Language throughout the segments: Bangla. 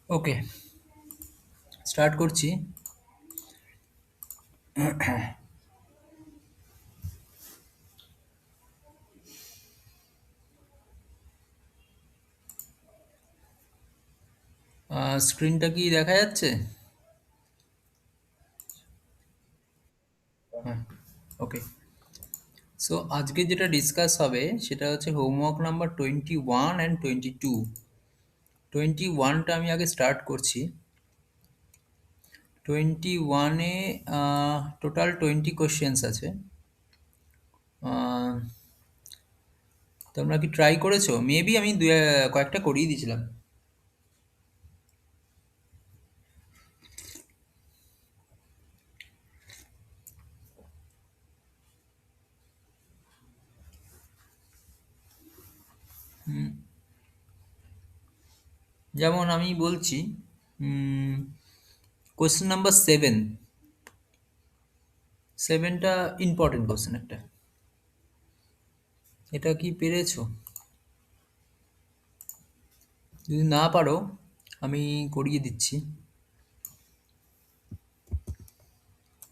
ওকে, স্টার্ট করছি। স্ক্রিনটা কি দেখা যাচ্ছে? হ্যাঁ, ওকে। সো আজকে যেটা ডিসকাস হবে সেটা হচ্ছে হোমওয়ার্ক নাম্বার 21 অ্যান্ড 22। 21টা আমি আগে স্টার্ট করছি। 21-এ টোটাল 20 কোশ্চেন্স আছে। আহ, তোমরা কি ট্রাই করেছো? মেবি আমি কয়েকটা করিয়ে দিয়েছিলাম। যেমন আমি বলছি, কোশ্চেন নাম্বার 7টা ইম্পর্টেন্ট কোশ্চেন একটা। এটা কি পেরেছো? যদি না পারো আমি করিয়ে দিচ্ছি।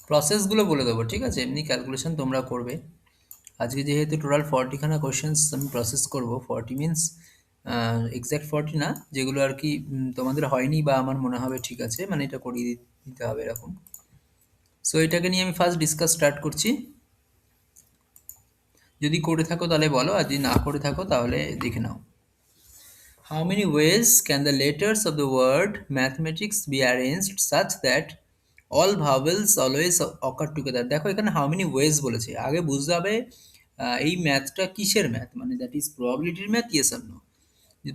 প্রসেসগুলো বলে দেবো, ঠিক আছে? এমনি ক্যালকুলেশন তোমরা করবে। আজকে যেহেতু টোটাল 40খানা কোশ্চেন্স আমি প্রসেস করব, 40 মিনস এক্স্যাক্ট 40 না, যেগুলো আর কি তোমাদের হয়নি বা আমার মনে হবে ঠিক আছে, মানে এটা করিয়ে দিতে হবে এরকম। সো এটাকে নিয়ে আমি ফার্স্ট ডিসকাস স্টার্ট করছি। যদি করে থাকো তাহলে বলো, আর যদি না করে থাকো তাহলে দেখে নাও। How many ways can the letters of the word mathematics be arranged such that all vowels always occur together? দেখো এখানে how many ways বলেছে, আগে বুঝতে হবে এই ম্যাথটা কিসের ম্যাথ, মানে দ্যাট ইজ প্রবাবিলিটির ম্যাথ, ইয়েস অর নো।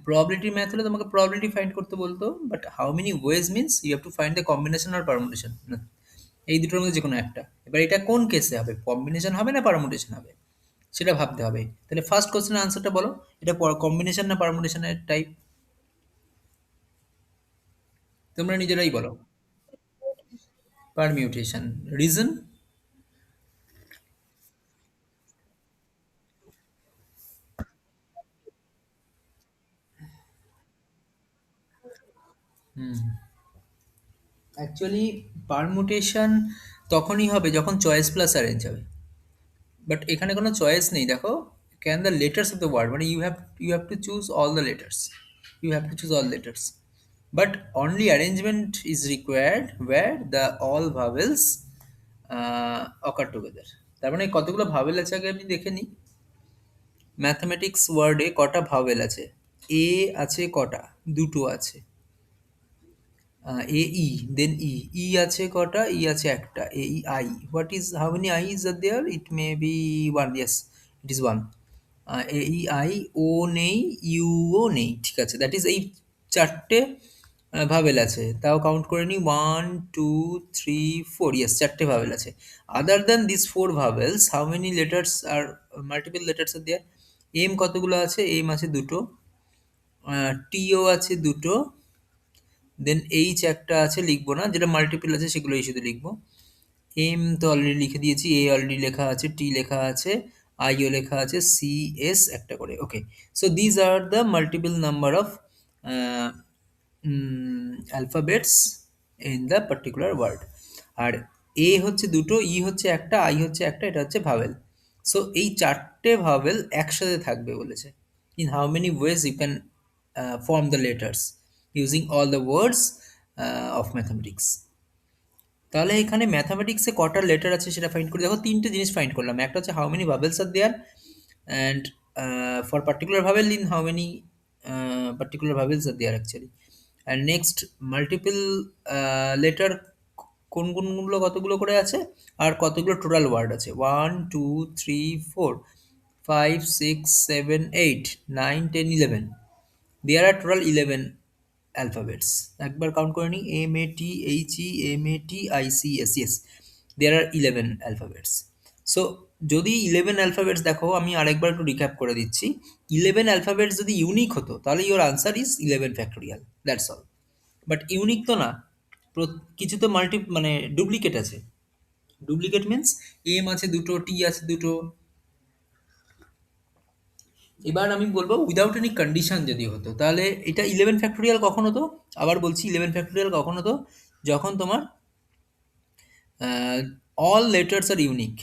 প্রবাবিলিটির ম্যাথ হলে তোমাকে প্রবাবিলিটি ফাইন্ড করতে বলতো, but how many ways means you have to find the combination আর পারমুটেশন, এই দুটোর মধ্যে যে কোনো একটা। এবার এটা কোন কেসে হবে, কম্বিনেশন হবে না পারমুটেশন হবে, সেটা ভাবতে হবে। তাহলে ফার্স্ট কোশ্চেনের আনসারটা বলো, এটা কম্বিনেশন না পারমুটেশনের টাইপ? তোমরা নিজেরাই বলো। পারমিউটেশন। রিজন? অ্যাকচুয়ালি পারমুটেশন তখনই হবে যখন চয়েস প্লাস অ্যারেঞ্জ হবে, বাট এখানে কোনো চয়েস নেই। দেখো, can the letters of the word, মানে you have to choose all the letters, you have to choose all letters, but only arrangement is required where the all vowels occur together. তার মানে কতগুলো ভাওয়েল আছে আগে আমি দেখে নিই। ম্যাথমেটিক্স ওয়ার্ডে কটা ভাওয়েল আছে? এ আছে কটা? দুটো আছে। এ ই, দেন ই আছে কটা? ই আছে একটা। A E I, what is, how many Is are there? It may be one, yes, it is one. A E I, O নেই, ইউও নেই, ঠিক আছে। দ্যাট ইজ এই চারটে ভাবেল আছে। তাও কাউন্ট করে নিই, 1 2 3 4, ইয়েস, চারটে ভাবেল আছে। Other than this 4 vowels, how many letters are multiple letters are there? M কতগুলো আছে? এম আছে দুটো। টিও আছে দুটো। দেন এইচ একটা আছে, লিখবো না, যেটা মাল্টিপল আছে সেগুলোই শুধু লিখবো। এম তো অলরেডি লিখে দিয়েছি, এ অলরেডি লেখা আছে, টি লেখা আছে, আইও লেখা আছে, সি এস একটা করে। Okay, so these are the multiple number of alphabets in the particular word. আর এ হচ্ছে দুটো, ই হচ্ছে একটা, আই হচ্ছে একটা, এটা হচ্ছে ভাওয়েল। সো এই চারটে ভাওয়েল একসাথে থাকবে বলেছে। In how many ways you can form the letters using all the words of mathematics. তাহলে এখানে ম্যাথামেটিক্সে কটা লেটার আছে সেটা ফাইন্ড করি। দেখো, তিনটে জিনিস ফাইন্ড করলাম। একটা হচ্ছে how many vowels are there, and for particular vowel in how many particular vowels are there actually. And next multiple letter কোন কোনগুলো, কতগুলো করে আছে, আর কতগুলো টোটাল ওয়ার্ড আছে। 1 2 3 4 5 6 7 8 9 10 11, দেয়ার আর টোটাল 11 অ্যালফাবেটস। একবার কাউন্ট করে নিই, MATHEMATICS, ইয়েস, দেয়ার আর 11 অ্যালফাবেটস। সো যদি 11 অ্যালফাবেটস, দেখো আমি আরেকবার একটু রিক্যাপ করে দিচ্ছি। 11 অ্যালফাবেটস যদি ইউনিক হতো তাহলে your answer is 11 factorial, that's all. But unique তো না, কিছু তো মানে ডুপ্লিকেট আছে। ডুপ্লিকেট মিন্স এম আছে দুটো, টি আছে দুটো, এবার আমি বলবো উইদাউট এনি কন্ডিশন যদি হতো তাহলে এটা 11 ফ্যাক্টোরিয়াল কখন হতো? আবার বলছি 11 ফ্যাক্টোরিয়াল কখন হতো? যখন তোমার অল লেটার্স আর ইউনিক।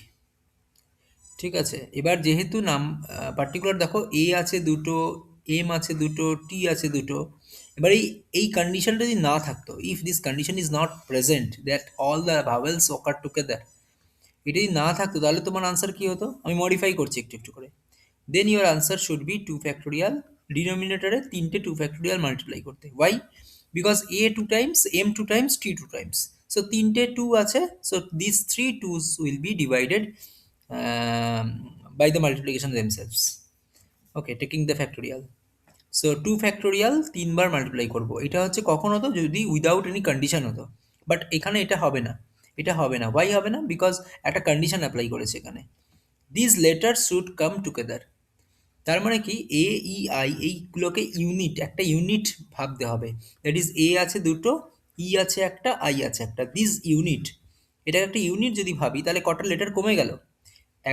ঠিক আছে, এবার যেহেতু নাম পার্টিকুলার দেখো এ আছে দুটো, এম আছে দুটো, টি আছে দুটো। এবার এই কন্ডিশনটা যদি না থাকতো, if this condition is not present that all the vowels occur together, এটা যদি না থাকতো তাহলে তোমার আনসার কি হতো? আমি মডিফাই করছি একটু একটু করে। Then your answer should be 2 factorial, ডিনোমিনেটরে তিনটে 2 ফ্যাক্টোরিয়াল মাল্টিপ্লাই করতে। Why? Because A 2 times, M 2 times, T 2 times. So তিনটে টু আছে, so this three twos will be divided by the multiplication themselves. Okay, taking the factorial. So 2 factorial তিনবার মাল্টিপ্লাই করবো, এটা হচ্ছে কখন হতো? যদি উইদাউট এনি কন্ডিশন হতো। বাট এখানে এটা হবে না, এটা হবে না। ওয়াই হবে না? বিকজ একটা কন্ডিশন অ্যাপ্লাই করেছে এখানে, this letter should come together. তার মানে কি, এ ই আই এইগুলোকে ইউনিট, একটা ইউনিট ভাবতে হবে। দ্যাট ইজ এ আছে দুটো, ই আছে একটা, আই আছে একটা, দিস ইউনিট। এটা একটা ইউনিট যদি ভাবি তাহলে কটা লেটার কমে গেল?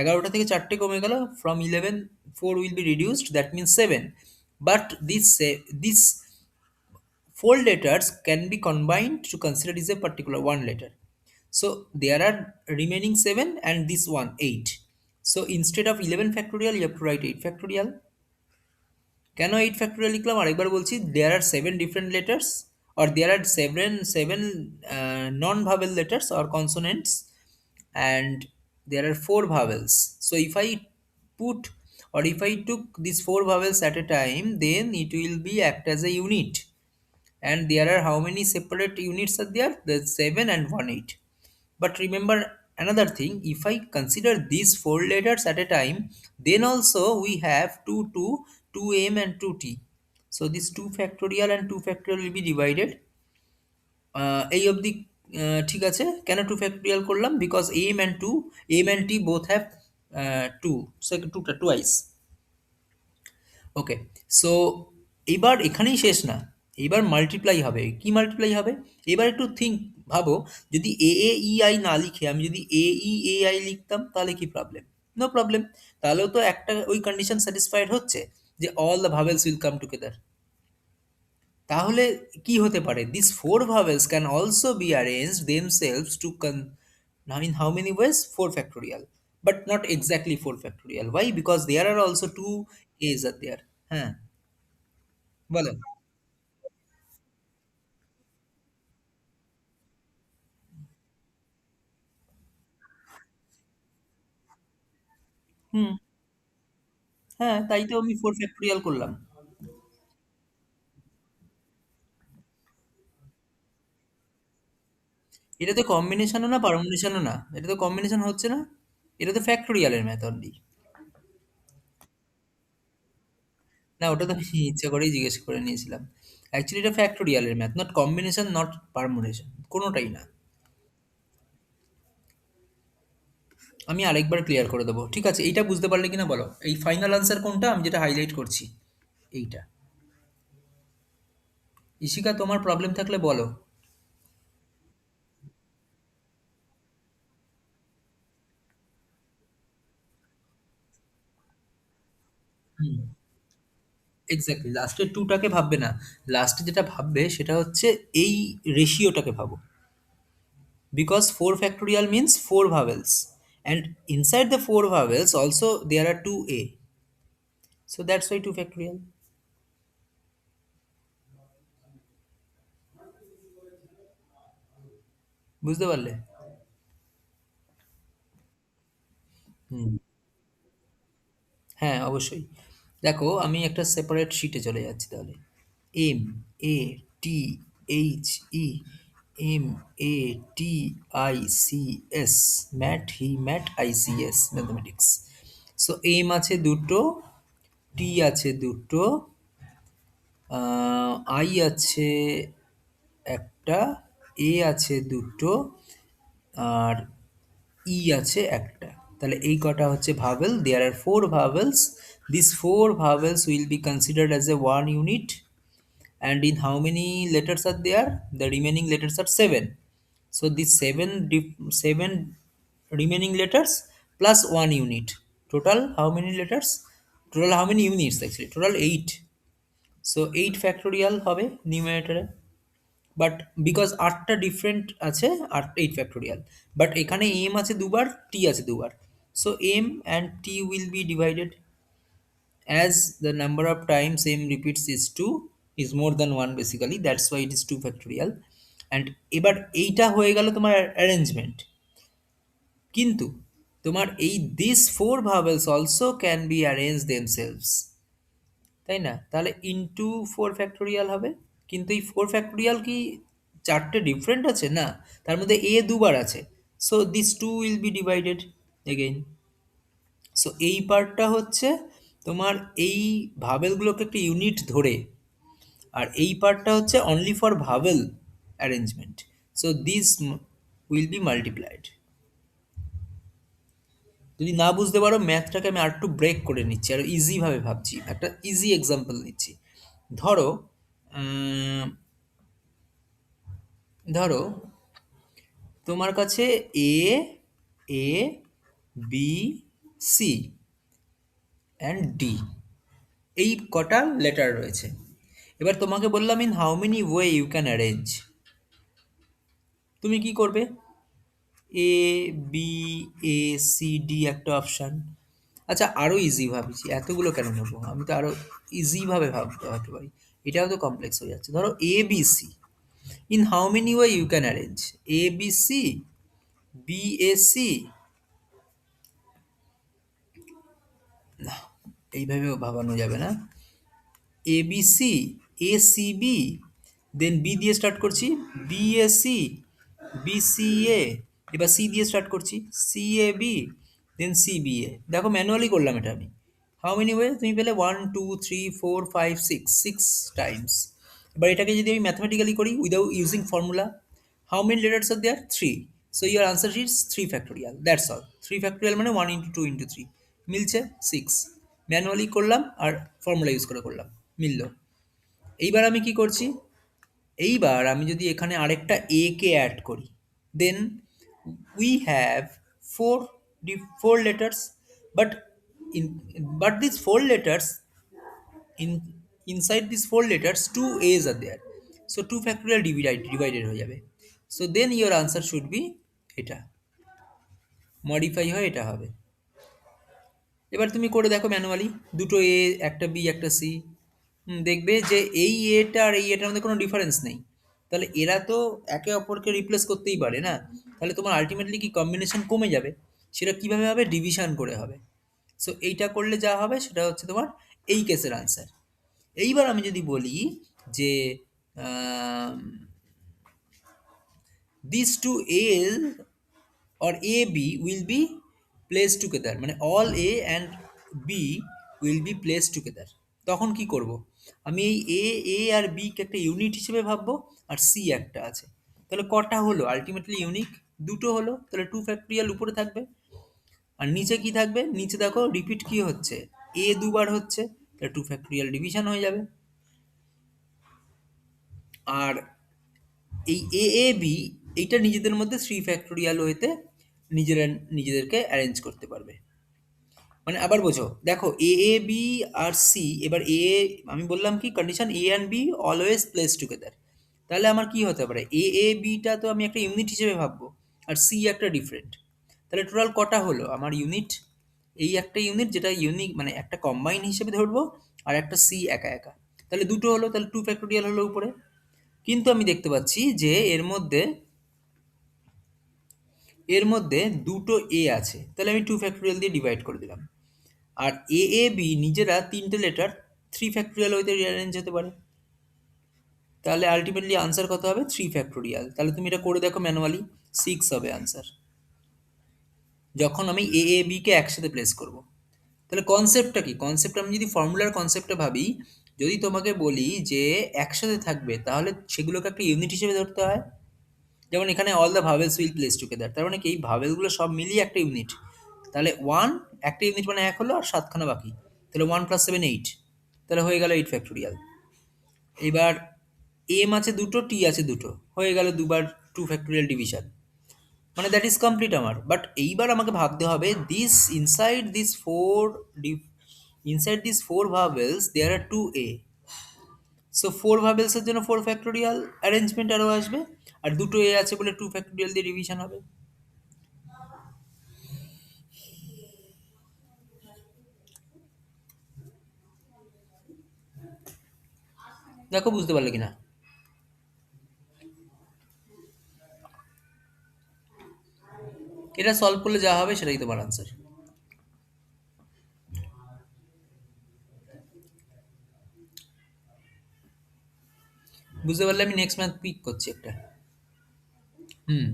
11টা থেকে 4টে কমে গেল। From 11 4 will be reduced, that means 7। But this 4 letters can be combined to consider is a particular one letter. So there are remaining 7 and this one 8. So instead of 11 factorial you have to write 8 factorial. কেন 8 ফ্যাক্টোরিয়াল লিখলাম আরেকবার বলছি, দেয়ার আর 7 different letters, or there are seven non vowel letters or consonants, and there are 4 vowels. So if I put, or if I took these 4 vowels at a time, then it will be act as a unit. And there are how many separate units are there? There's 7 and 1 8. But remember another thing, if I consider these 4 letters at a time, then also we have 2 2, 2m and 2t. So this 2 factorial and 2 factorial will be divided. এই অবধি ঠিক আছে। কেন 2 factorial করলাম? Because m and t both have 2, so 2টা twice। ওকে, সো এবার এখানেই শেষ না, এবার মাল্টিপ্লাই হবে। কি মাল্টিপ্লাই হবে? এবার একটু থিঙ্ক, ভাবো, যদি এ এ ই আই না লিখে আমি যদি এ ই এ আই লিখতাম তাহলে কি প্রবলেম? No problem. তাহলেও তো একটা ওই কন্ডিশন স্যাটিসফাইড হচ্ছে যে all the vowels will come together. তাহলে কি হতে পারে? This 4 vowels can also be arrange themselves to now in how many ways? 4 factorial, but not exactly 4 factorial. Why? Because there are also two a's are there। হ্যাঁ, বলো। হুম, হ্যাঁ, তাই তো আমি 4 ফ্যাক্টোরিয়াল করলাম। এটা তো কম্বিনেশনও না, পারমুটেশনও না, এটা তো কম্বিনেশন হচ্ছে না, এটা তো ফ্যাক্টোরিয়ালের মেথড। না, ওটা তো আমি ইচ্ছা করেই জিজ্ঞেস করে নিয়েছিলাম। অ্যাকচুয়ালি এটা ফ্যাক্টোরিয়ালের math, not combination, not permutation, কোনোটাই না। আমি আরেকবার ক্লিয়ার করে দেবো, ঠিক আছে? এইটা বুঝতে পারলে কিনা বলো, এই ফাইনাল আনসার কোনটা আমি যেটা হাইলাইট করছি, এইটা। ইশিকা, তোমার প্রবলেম থাকলে বলো। হুম, এক্স্যাক্টলি, লাস্টের টুটাকে ভাববে না। লাস্টে যেটা ভাববে সেটা হচ্ছে এই রেশিওটাকে ভাবো। Because 4 factorial means 4 vowels, and inside the 4 vowels also there are 2a, so that's why 2 factorial। বুঝতে পারলে? হুম, হ্যাঁ, অবশ্যই। দেখো, আমি একটা সেপারেট শিটে চলে যাচ্ছি তাহলে। M A T H E, M A T I C S, mat he mat I C S, mathematics. So M আছে দুটো, টি আছে দুটো, আই আছে একটা, এ আছে দুটো, আর ই আছে একটা। তাহলে এই কটা হচ্ছে vowel. There are 4 vowels। This 4 vowels will be considered as a one unit. And in how many letters are there? The remaining letters are 7. So these 7 remaining letters plus one unit, total how many letters? Total how many units actually total 8, so 8 factorial হবে নিউমারেটরে, বাট বিকজ আটটা ডিফারেন্ট আছে, 8 ফ্যাক্টোরিয়াল, বাট এখানে এম আছে দুবার, টি আছে দুবার, so M and T will be divided as the number of times m repeats is 2 is more than 1 basically, that's why it is 2 factorial. and এবার এইটা হয়ে গেল তোমার অ্যারেঞ্জমেন্ট, কিন্তু তোমার এই this four vowels also can be arrange themselves, তাই না? তাহলে ইনটু 4 ফ্যাক্টোরিয়াল হবে, কিন্তু এই 4 ফ্যাক্টোরিয়াল কি চারটে ডিফারেন্ট আছে? না, তার মধ্যে এ দুবার আছে, so this two will be divided again. So এই পার্টটা হচ্ছে তোমার এই ভাবেলগুলোকে একটা ইউনিট ধরে, আর এই পার্টটা হচ্ছে only for vowel arrangement, so this will be multiplied. যদি না বুঝতে পারো ম্যাথটাকে আমি আরেকটু ব্রেক করে নিচ্ছি, আর ইজিভাবে ভাবছি, একটা ইজি এক্সাম্পল নিচ্ছি। ধরো উম, ধরো তোমার কাছে A, A, B, C and D, এই কটা লেটার রয়েছে। এবার তোমাকে বললাম in how many way you can arrange, তুমি কি করবে? A, B, A, C, D একটা অপশান। আচ্ছা আরও ইজি ভাবছি, এতগুলো কেন নেবো, আমি তো আরও ইজিভাবে ভাবতে পারি, এটাও তো কমপ্লেক্স হয়ে যাচ্ছে। ধরো A B C, in how many way you can arrange A B C, B A C, না এইভাবেও ভাবানো যাবে না, A B C, A C B, then B দিয়ে স্টার্ট করছি, B A C, B C A, এবার সি দিয়ে স্টার্ট করছি, C A B, then C B A. দেখো ম্যানুয়ালি করলাম এটা আমি। হাউ মেনি ওয়ে তুমি পেলে 1 2 3 4 5 6, 6 টাইমস। এবার এটাকে যদি আমি ম্যাথমেটিক্যালি করি without using formula, how many letters are there 3, so your answer is 3 factorial, that's all. 3 factorial মানে 1 × 2 × 3 মিলছে 6, ম্যানুয়ালি করলাম আর ফর্মুলা ইউজ করে করলাম, মিলল। এইবার আমি কি করছি, এইবার আমি যদি এখানে আরেকটা এ কে অ্যাড করি, then we have four four letters, but in but this four letters in inside this four letters two A's are there, so two factorial divided হয়ে যাবে, so then your answer should be এটা, মডিফাই হয়ে এটা হবে। এবার তুমি করে দেখো ম্যানুয়ালি, দুটো এ, একটা বি, একটা সি, দেখবে যে এই এটা আর এই এটার মধ্যে কোনো ডিফারেন্স নেই, তাহলে এরা তো একে অপরকে রিপ্লেস করতেই পারে না, তাহলে তোমার আলটিমেটলি কি কম্বিনেশন কমে যাবে, সেটা কিভাবে হবে? ডিভিশন করে হবে। সো এইটা করলে যা হবে সেটা হচ্ছে তোমার এই কেসের আনসার। এইবার আমি যদি বলি যে this two A or A B will be placed together, মানে all A and B will be placed together, তখন কি করব? আমি এই এ আর বি কে একটা ইউনিট হিসেবে ভাববো, আর সি একটা আছে, তাহলে কটা হলো আলটিমেটলি ইউনিক? দুটো হলো, তাহলে 2 ফ্যাক্টোরিয়াল উপরে থাকবে, আর নিচে কি থাকবে? নিচে দেখো রিপিট কি হচ্ছে, এ দুবার হচ্ছে, তাহলে 2 ফ্যাক্টোরিয়াল ডিভিশন হয়ে যাবে। আর এই এ বি এইটা নিজেদের মধ্যে 3 ফ্যাক্টোরিয়াল হইতে নিজেরা নিজেদেরকে অ্যারেঞ্জ করতে পারবে। মানে আবার বোঝো, দেখো এ বি আর সি, এবার আমি বললাম কি condition A and B always place together, তাহলে আমার কি হতে পারে? বিটা তো আমি একটা ইউনিট হিসেবে ভাববো, আর সি একটা ডিফারেন্ট, তাহলে টোটাল কটা হলো আমার ইউনিট? এই একটা ইউনিট যেটা ইউনিক মানে একটা কম্বাইন হিসেবে ধরবো, আর একটা সি একা একা, তাহলে দুটো হলো, তাহলে 2 ফ্যাক্টোরিয়াল হলো উপরে। কিন্তু আমি দেখতে পাচ্ছি যে এর মধ্যে দুটো এ আছে, তাহলে আমি 2 ফ্যাক্টোরিয়াল দিয়ে ডিভাইড করে দিলাম, আর বি নিজেরা তিনটে লেটার 3 ফ্যাক্টোরিয়াল হইতে রিঅ্যারেঞ্জ হতে পারে, তাহলে আলটিমেটলি আনসার কত হবে? 3 ফ্যাক্টোরিয়াল। তাহলে তুমি এটা করে দেখো ম্যানুয়ালি, 6 হবে আনসার, যখন আমি বি কে একসাথে প্লেস করব। তাহলে কনসেপ্টটা কি? কনসেপ্ট আমি যদি ফর্মুলার কনসেপ্টটা ভাবি, যদি তোমাকে বলি যে একসাথে থাকবে তাহলে সেগুলোকে একটা ইউনিট হিসেবে ধরতে হয়, যেমন এখানে all the vowels will place together, তার মানে কি এই ভাওয়েলগুলো সব মিলিয়ে একটা ইউনিট, তাহলে একটা ইউনিট মানে 1 হলো, আর 7খানা বাকি, তাহলে 1 + 7 8, তাহলে হয়ে গেল 8 ফ্যাক্টোরিয়াল। এবার এম আছে দুটো, টি আছে দুটো, হয়ে গেল দুবার 2 ফ্যাক্টোরিয়াল ডিভিশন, মানে দ্যাট ইজ কমপ্লিট আমার। বাট এইবার আমাকে ভাবতে হবে this inside this four inside this four vowels there are two A. So four ভাবেলসের জন্য ফোর ফ্যাক্টোরিয়াল অ্যারেঞ্জমেন্ট আরও আসবে, আর দুটো এ আছে বলে টু ফ্যাক্টোরিয়াল দিয়ে রিভিশন হবে। দেখো বুঝতে পারলে কিনা। এটা সলভ করলে যা হবে সেটাই তোমার আনসার। বুঝতে পারলে আমি নেক্সট ম্যাথ পিক করছি একটা। হুম।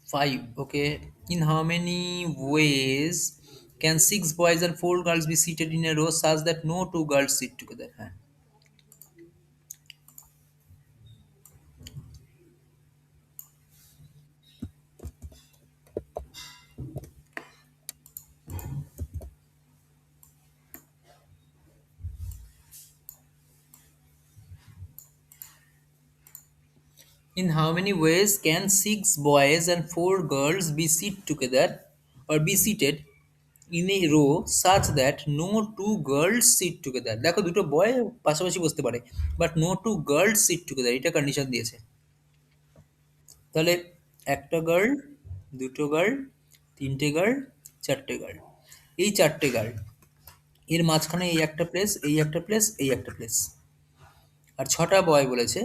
5. Okay. In how many ways can six boys and four girls be seated in a row such that no two girls sit together? হ্যাঁ। In how many ways can six boys and four girls be sit together or be seated in a row such that no two girls sit together? দেখো দুটো বয় পাশাপাশি বসতে পারে, but no two girls sit together এটা কন্ডিশন দিয়েছে। তাহলে একটা গার্ল, দুটো গার্ল, তিনটে গার্ল, চারটে গার্ল, এই চারটে গার্ল, এর মাঝখানে এই একটা প্লেস, এই একটা প্লেস, এই একটা প্লেস, আর ছটা বয় বলেছে।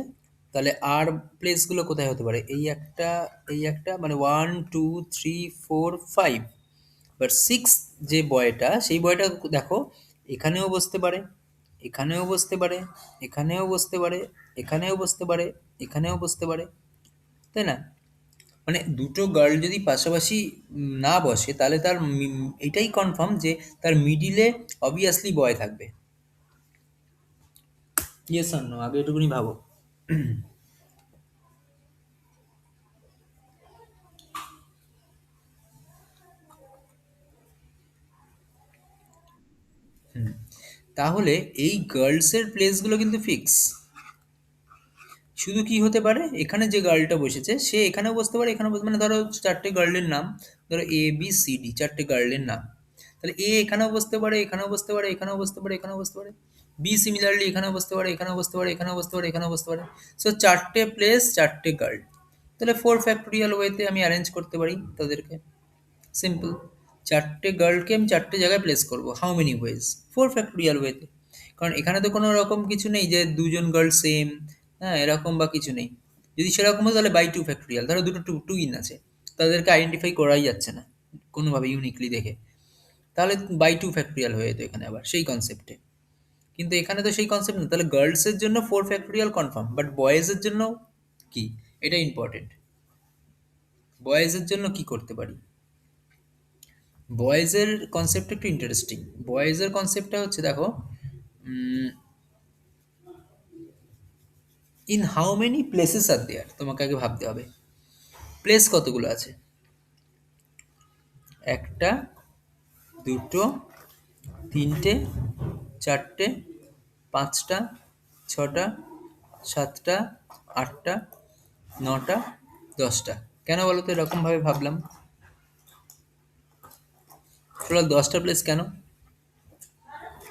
তাহলে আর প্লেসগুলো কোথায় হতে পারে? এই একটা মানে 1 2 3 4 5। বাট সিক্স যে বয়টা, সেই বয়টা দেখো এখানেও বসতে পারে, এখানেও বসতে পারে, এখানেও বসতে পারে, এখানেও বসতে পারে, এখানেও বসতে পারে, তাই না? মানে দুটো গার্ল যদি পাশাপাশি না বসে তাহলে তার এটাই কনফার্ম যে তার মিডিলে অবভিয়াসলি বয় থাকবে। ইয়েস আর নো, আগে এটুকুনি ভাবো। তাহলে এই গার্লসের প্লেসগুলো কিন্তু ফিক্স। শুধু কি হতে পারে, এখানে যে গার্লটা বসেছে সে এখানেও বসতে পারে, এখানেও বসতে, মানে ধরো চারটে গার্লের নাম, ধরো এ বি সি ডি, চারটে গার্লের নাম। তাহলে এ এখানেও বসতে পারে, এখানেও বসতে পারে, এখানেও বসতে পারে, এখানেও বসতে পারে। বি সিমিলারলি এখানেও বসতে পারে, এখানেও বসতে পারে, এখানেও বসতে পারে, এখানেও বসতে পারে। সো চারটে প্লেস, চারটে গার্ল। তাহলে ফোর ফ্যাক্টোরিয়াল ওয়েতে আমি অ্যারেঞ্জ করতে পারি তাদেরকে। সিম্পল। চারটে গার্লকে আমি চারটে জায়গায় প্লেস করব। How many wedge? Four factorial ওয়েতে। কারণ এখানে তো কোনো রকম কিছু নেই যে দুজন গার্ল সেম, হ্যাঁ, এরকম বা কিছু নেই। যদি সেরকম হতো তাহলে বাই টু ফ্যাক্টোরিয়াল, ধরো দুটো টুইন আছে, তাদেরকে আইডেন্টিফাই করাই যাচ্ছে না কোনোভাবে ইউনিকলি দেখে, তাহলে বাই টু ফ্যাক্টোরিয়াল হয়ে যেত এখানে আবার সেই কনসেপ্টে। কিন্তু এখানে তো সেই কনসেপ্ট না, তাহলে গার্লসের জন্য ফোর ফ্যাক্টোরিয়াল কনফার্ম, বাট বয়েজের জন্য কি, এটা ইম্পর্টেন্ট। বয়েজের জন্য কি করতে পারি? বয়েজের কনসেপ্টটা একটু ইন্টারেস্টিং। বয়েজের কনসেপ্টটা হচ্ছে দেখো, ইন হাউ মেনি প্লেসেস আর দেয়ার, তোমাকে আগে ভাবতে হবে প্লেস কতগুলো আছে। একটা, দুটো, তিনটে, চারটে, পাঁচটা, ছটা, সাতটা, আটটা, নটা, দশটা। কেন বলো তো এরকমভাবে ভাবলাম? টোটাল 10টা প্লেস কেন?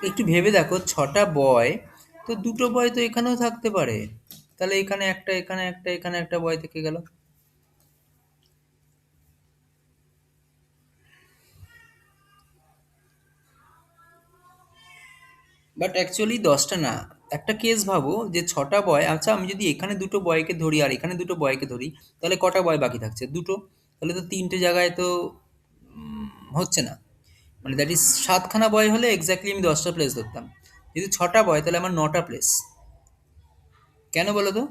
একটু ভেবে দেখো, ছটা বয়, তো দুটো বয় তো এখানেও থাকতে পারে। তাহলে এখানে একটা, এখানে একটা, এখানে একটা বয় থেকে গেল। বাট অ্যাকচুয়ালি 10টা না। একটা কেস ভাবো যে ছটা বয়, আচ্ছা আমি যদি এখানে দুটো বয়কে ধরি আর এখানে দুটো বয়কে ধরি, তাহলে কটা বয় বাকি থাকছে? দুটো। তাহলে তো তিনটে জায়গায় তো উম, হচ্ছে না। মানে দ্যাট ইজ 7খানা বয় হলে এক্স্যাক্টলি আমি 10টা প্লেস ধরতাম। যদি ছটা বয় তাহলে আমার 9টা প্লেস। কেন বলো তো?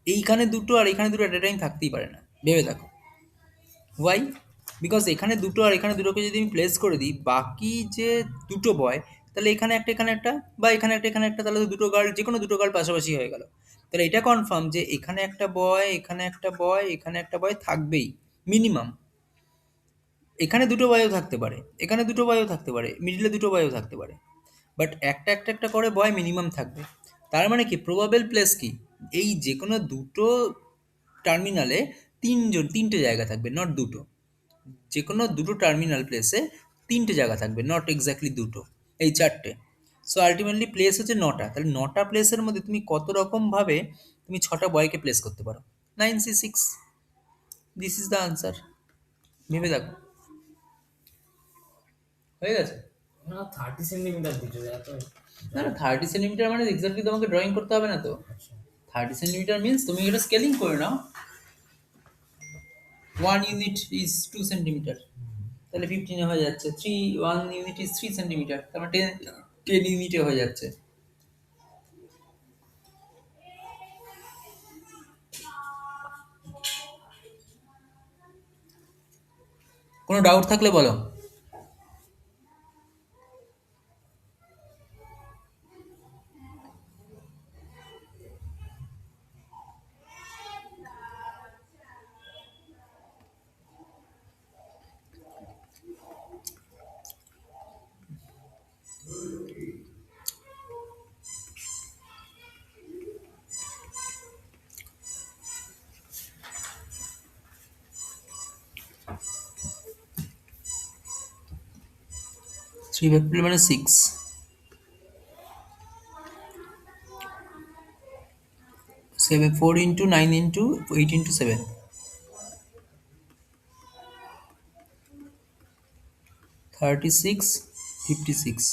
এইখানে দুটো আর এখানে দুটো এট এ টাইম থাকতেই পারে না, ভেবে দেখো। ওয়াই? বিকজ এখানে দুটো আর এখানে দুটোকে যদি আমি প্লেস করে দিই, বাকি যে দুটো বয়, তাহলে এখানে একটা, এখানে একটা, বা এখানে একটা, এখানে একটা, তাহলে তো দুটো গার্ল, যে কোনো দুটো গার্ল পাশাপাশি হয়ে গেল। তাহলে এটা কনফার্ম যে এখানে একটা বয়, এখানে একটা বয়, এখানে একটা বয় থাকবেই মিনিমাম। এখানে দুটো বয়ও থাকতে পারে, এখানে দুটো বয়ও থাকতে পারে, মিডিলে দুটো বয়ও থাকতে পারে। বাট একটা একটা একটা করে বয় মিনিমাম থাকবে। তার মানে কি প্রবাবেল প্লেস কি, এই যে কোনো দুটো টার্মিনালে তিনটে জায়গা থাকবে, নট দুটো। যে কোনো দুটো টার্মিনাল প্লেসে তিনটে জায়গা থাকবে, নট এক্স্যাক্টলি দুটো, এই চারটে। সো আলটিমেটলি প্লেস হচ্ছে নটা, তাহলে নটা প্লেসের মধ্যে তুমি কত রকমভাবে তুমি ছটা বয়কে প্লেস করতে পারো? 9C6, this is the answer. ভেবে দেখো, হয়ে গেছে। না 30 সেন্টিমিটার দিতে এত না না, জানি। 30 সেন্টিমিটার মানে এক্স্যাক্টলি তোমাকে ড্রয়িং করতে হবে না তো। আচ্ছা 30 সেন্টিমিটার মিনস তুমি এটা স্কেলিং করে নাও, 1 ইউনিট ইজ 2 সেন্টিমিটার, তাহলে 15 হয়ে যাচ্ছে, 1 ইউনিট ইজ 3 সেন্টিমিটার, তার মানে 10 ইউনিটে হয়ে যাচ্ছে। কোনো ডাউট থাকলে বলো। 3 ফ্যাক্টরিয়াল মানে 6, 4 into 9 into 8 into 7, 36, 56।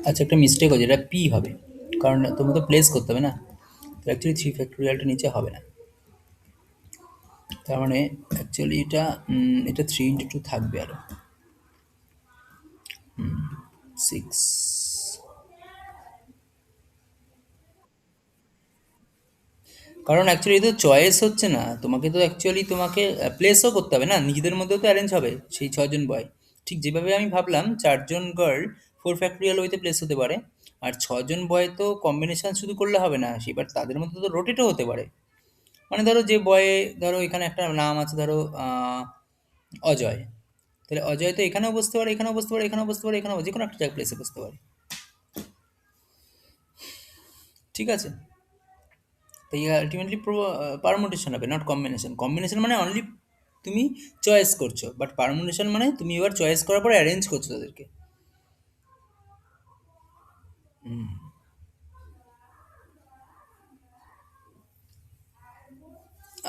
আচ্ছা, একটা মিস্টেক হচ্ছে, এটা পি হবে, কারণ তোমাকে তো প্লেস করতে হবে না, তো অ্যাকচুয়ালি 3 ফ্যাক্টরিয়ালটা নিচে হবে না, তার মানে অ্যাকচুয়ালি এটা 3 into 2 থাকবে আরো, 6। কারণ অ্যাকচুয়ালি তো চয়েস হচ্ছে না, তোমাকে তো অ্যাকচুয়ালি তোমাকে প্লেসও করতে হবে না, নিজেদের মধ্যেও তো অ্যারেঞ্জ হবে সেই 6 জন বয়। ঠিক যেভাবে আমি ভাবলাম 4 জন গার্ল 4 ফ্যাক্টরিয়াল ওইতে প্লেস হতে পারে, আর 6 জন বয় তো কম্বিনেশন শুধু করলে হবে না, সেবার তাদের মধ্যে তো রোটেটও হতে পারে। মানে ধরো যে বয়ে, ধরো এখানে একটা নাম আছে, ধরো অজয়, তাহলে অজয় তো এখানেও বসতে পারে, এখানেও বসতে পারে, এখানেও বসতে পারে, এখানেও যে কোনো একটা জায়গায় প্লেসে বসতে পারে। ঠিক আছে, তো এই আলটিমেটলি পারমুটেশন হবে, নট কম্বিনেশন। কম্বিনেশন মানে অনলি তুমি চয়েস করছো, বাট পারমুটেশন মানে তুমি এবার চয়েস করার পরে অ্যারেঞ্জ করছো তাদেরকে।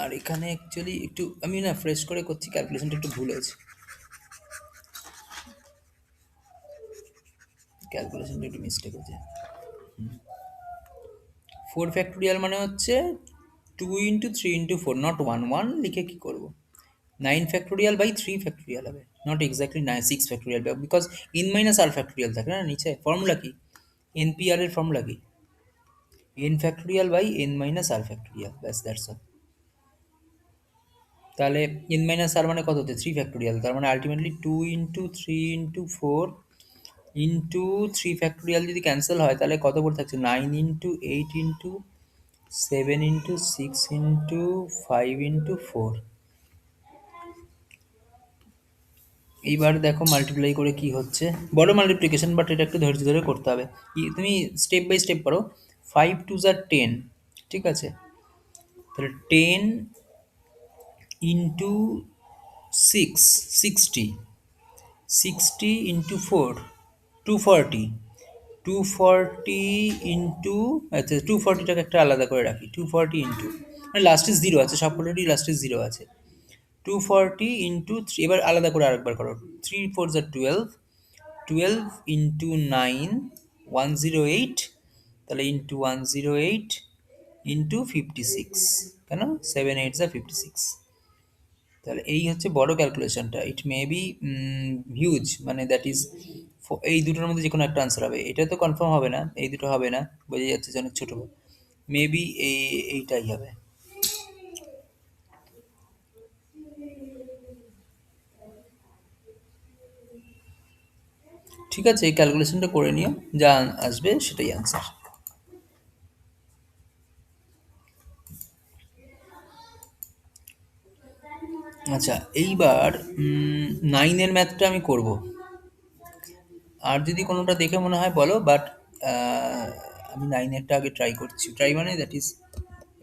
আর এখানে অ্যাকচুয়ালি একটু আমি না ফ্রেশ করে করছি, ক্যালকুলেশনটা একটু ভুল হয়েছে, ক্যালকুলেশনটা একটু মিস্টেক হয়েছে। 4 ফ্যাক্টোরিয়াল মানে হচ্ছে 2 into 3 into 4, নট 1 1 লিখে কি করবো, 9 ফ্যাক্টোরিয়াল/3 ফ্যাক্টোরিয়াল হবে, not exactly 6 factorial, because n - r factorial থাকে না নিচে, ফর্মুলা কি, এনপিআর এর ফর্মুলা কি, n ফ্যাক্টোরিয়াল/n - r ফ্যাক্টোরিয়াল, ব্যাস দ্যাটস অল। তাহলে n - r মানে কত হচ্ছে 3 ফ্যাক্টোরিয়াল, তার মানে ultimately 2 into 3 into 4 into 3 factorial যদি ক্যান্সেল হয় তাহলে কত করে থাকছে, 9 into 8 into 7 into 6 into 5 into 4। এইবার দেখো মাল্টিপ্লাই করে কি হচ্ছে, বড় মাল্টিপ্লিকেশন, বাট এটা একটু ধৈর্য ধরে করতে হবে। তুমি স্টেপ বাই স্টেপ করো। 5 2 are 10, ঠিক আছে, তাহলে 10 into 6, 60, 60 into 4, 240, 240 ইন্টু, আচ্ছা 240টাকে একটা আলাদা করে রাখি, 240 ইন্টু, মানে লাস্টে জিরো আছে, সবকটারই লাস্টে জিরো আছে, 240 ইন্টু 3, এবার আলাদা করে আরেকবার করো, 3 4 are 12, 12 into 9, 108, তাহলে ইন্টু 108 ইন্টু 56, কেন 7 8 are 56। তাহলে এই হচ্ছে বড় ক্যালকুলেশনটা, ইট মে বি হিউজ, মানে দ্যাট ইজ, এই দুটোর মধ্যে যে কোনো একটা আনসার হবে, এটা তো কনফার্ম হবে না, এই দুটো হবে না, বোঝা যাচ্ছে যে অনেক ছোটো, মেবি এইটাই হবে। ঠিক আছে, এই ক্যালকুলেশনটা করে নিও, যা আসবে সেটাই আনসার। আচ্ছা, এইবার 9-এর ম্যাথটা আমি করব। আর যদি কোনোটা দেখে মনে হয় বলো, বাট আমি 9-এরটা আগে ট্রাই করছি। ট্রাই মানে দ্যাট ইজ,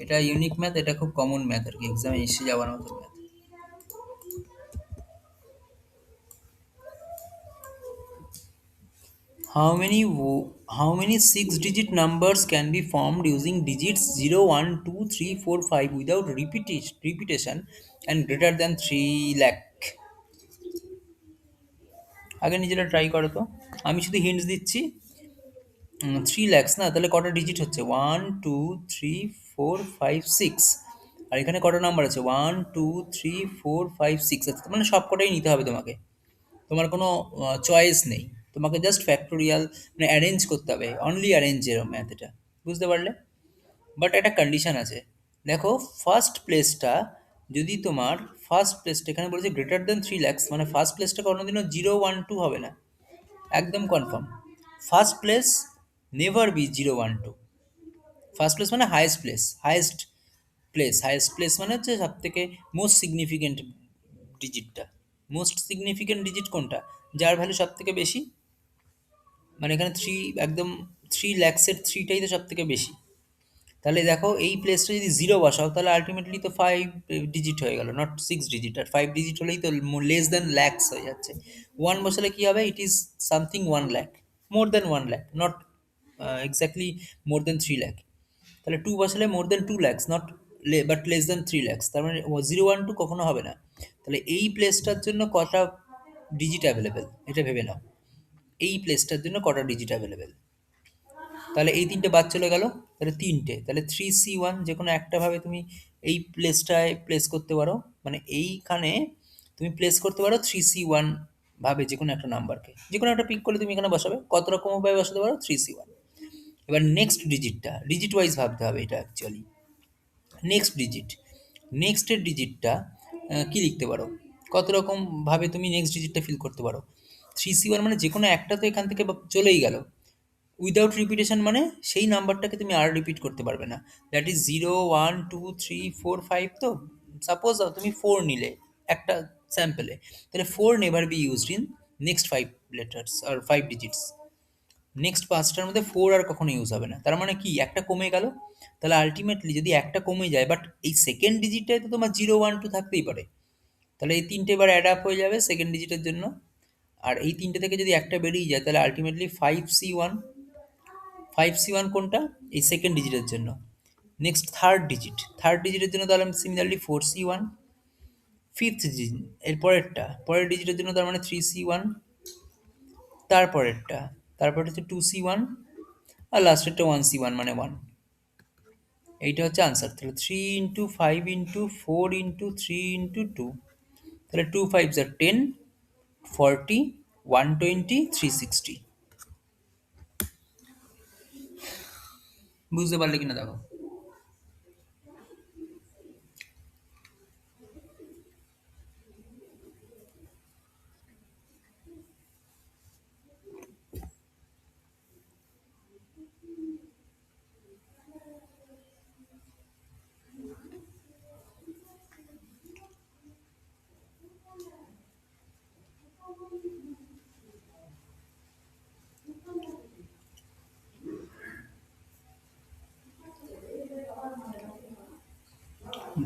এটা ইউনিক ম্যাথ, এটা খুব কমন ম্যাথ আর কি, এক্সামে এসে যাওয়ার মতো math. How many six-digit numbers can be formed using digits 0, 1, 2, 3, 4, 5 without repetition and greater than 3 lakh? আগে নিজেরা ট্রাই করো তো। আমি শুধু হিন্টস দিচ্ছি। 3 lakhs না, তাহলে কটা ডিজিট হচ্ছে? 1, 2, 3, 4, 5, 6। আর এখানে কটা নাম্বার আছে? 1, 2, 3, 4, 5, 6। আচ্ছা, মানে সব কটাই নিতে হবে তোমাকে। তোমার কোনো চয়েস নেই। তোমাকে জাস্ট ফ্যাক্টোরিয়াল মানে অ্যারেঞ্জ করতে হবে। অনলি অ্যারেঞ্জ এর ম্যাথ এটা। বুঝতে পারলে? বাট একটা কন্ডিশন আছে। দেখো, ফার্স্ট প্লেসটা যদি তোমার ফার্স্ট প্লেসটা এখানে বলেছে গ্রেটার দেন 3 lakhs, মানে ফার্স্ট প্লেসটা কোনোদিনও 0, 1, 2 হবে না। একদম confirm. First place never be 0, 1, 2। First place মানে highest place, highest place, highest place মানে হচ্ছে সব থেকে মোস্ট সিগনিফিকেন্ট ডিজিটটা। মোস্ট সিগনিফিকেন্ট ডিজিট কোনটা? যার ভ্যালু সব থেকে বেশি। মানে এখানে থ্রি, একদম 3 lakhs-এর থ্রিটাই তো সব থেকে বেশি। তাহলে দেখো, এই প্লেসটা যদি জিরো বসাও তাহলে আলটিমেটলি তো 5 ডিজিট হয়ে গেল, নট 6 ডিজিট। আর 5 ডিজিট হলেই তো লেস দেন ল্যাক্স হয়ে যাচ্ছে। 1 বসালে কি হবে? It is something 1 lakh, more than 1 lakh, not exactly more than 3 lakh। তাহলে 2 বসালে more than 2 lakhs, not but less than 3 lakhs। তার মানে 0, 1, 2 কখনো হবে না। তাহলে এই প্লেসটার জন্য কটা ডিজিট অ্যাভেলেবেল এটা ভেবে নাও। এই প্লেসটার জন্য কটা ডিজিট অ্যাভেলেবেল? তাহলে এই তিনটে বাদ চলে গেল। তাহলে তিনটে, তাহলে 3C1 যে কোনো একটা ভাবে তুমি এই প্লেসটায় প্লেস করতে পারো। মানে এইখানে তুমি প্লেস করতে পারো 3C1 ভাবে যে কোনো একটা নাম্বারকে, যে কোনো একটা পিক করলে তুমি এখানে বসাবে। কত রকম উপায়ে বসাতে পারো? 3C1। এবার নেক্সট ডিজিটটা ডিজিট ওয়াইজ ভাবতে হবে এটা অ্যাকচুয়ালি। নেক্সট ডিজিট, নেক্সটের ডিজিটটা কী লিখতে পারো? কত রকম ভাবে তুমি নেক্সট ডিজিটটা ফিল করতে পারো? 3C1 মানে যে কোনো একটা তো এখান থেকে চলেই গেল। উইদাউট রিপিটেশন মানে সেই নাম্বারটাকে তুমি আর রিপিট করতে পারবে না। That is 0, 1, 2, 3, 4, 5। তো সাপোজ তুমি 4 নিলে একটা স্যাম্পলে, তাহলে 4 never be used in next 5 letters আর 5 ডিজিটস। নেক্সট পাঁচটার মধ্যে 4 আর কখনো ইউজ হবে না। তার মানে কি, একটা কমে গেল। তাহলে আলটিমেটলি যদি একটা কমে যায়, বাট এই সেকেন্ড ডিজিটটায় তো তোমার 0, 1, 2 থাকতেই পারে। তাহলে এই তিনটে এবার অ্যাড আপ হয়ে যাবে সেকেন্ড ডিজিটের জন্য। আর এই তিনটে থেকে যদি একটা বেরিয়ে যায় তাহলে আলটিমেটলি 5C1। 5C1 কোনটা? এই সেকেন্ড ডিজিটের জন্য। নেক্সট থার্ড ডিজিট, থার্ড ডিজিটের জন্য তাহলে আমি সিমিলারলি 4C1। ফিফথ ডিজিট, এর পরেরটা, পরের ডিজিটের জন্য তার মানে 3C1। তারপরেরটা, তারপর হচ্ছে 2C1। আর লাস্টেরটা 1C1 মানে 1। এইটা হচ্ছে আনসার। তাহলে 3 × 5 × 4 × 3 × 2। তাহলে 2 5 are 10, 40, 120, 360। বুঝতে পারলে কিনা দেখো।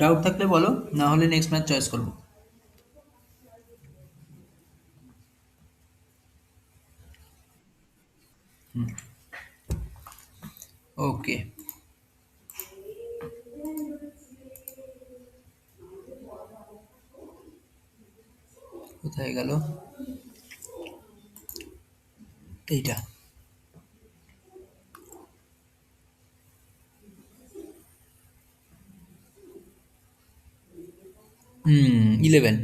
ডাউট থাকলে বলো, না হলে নেক্সট ম্যাচ চয়েস করবো। ওকে। কোথায় গেল এইটা? 11।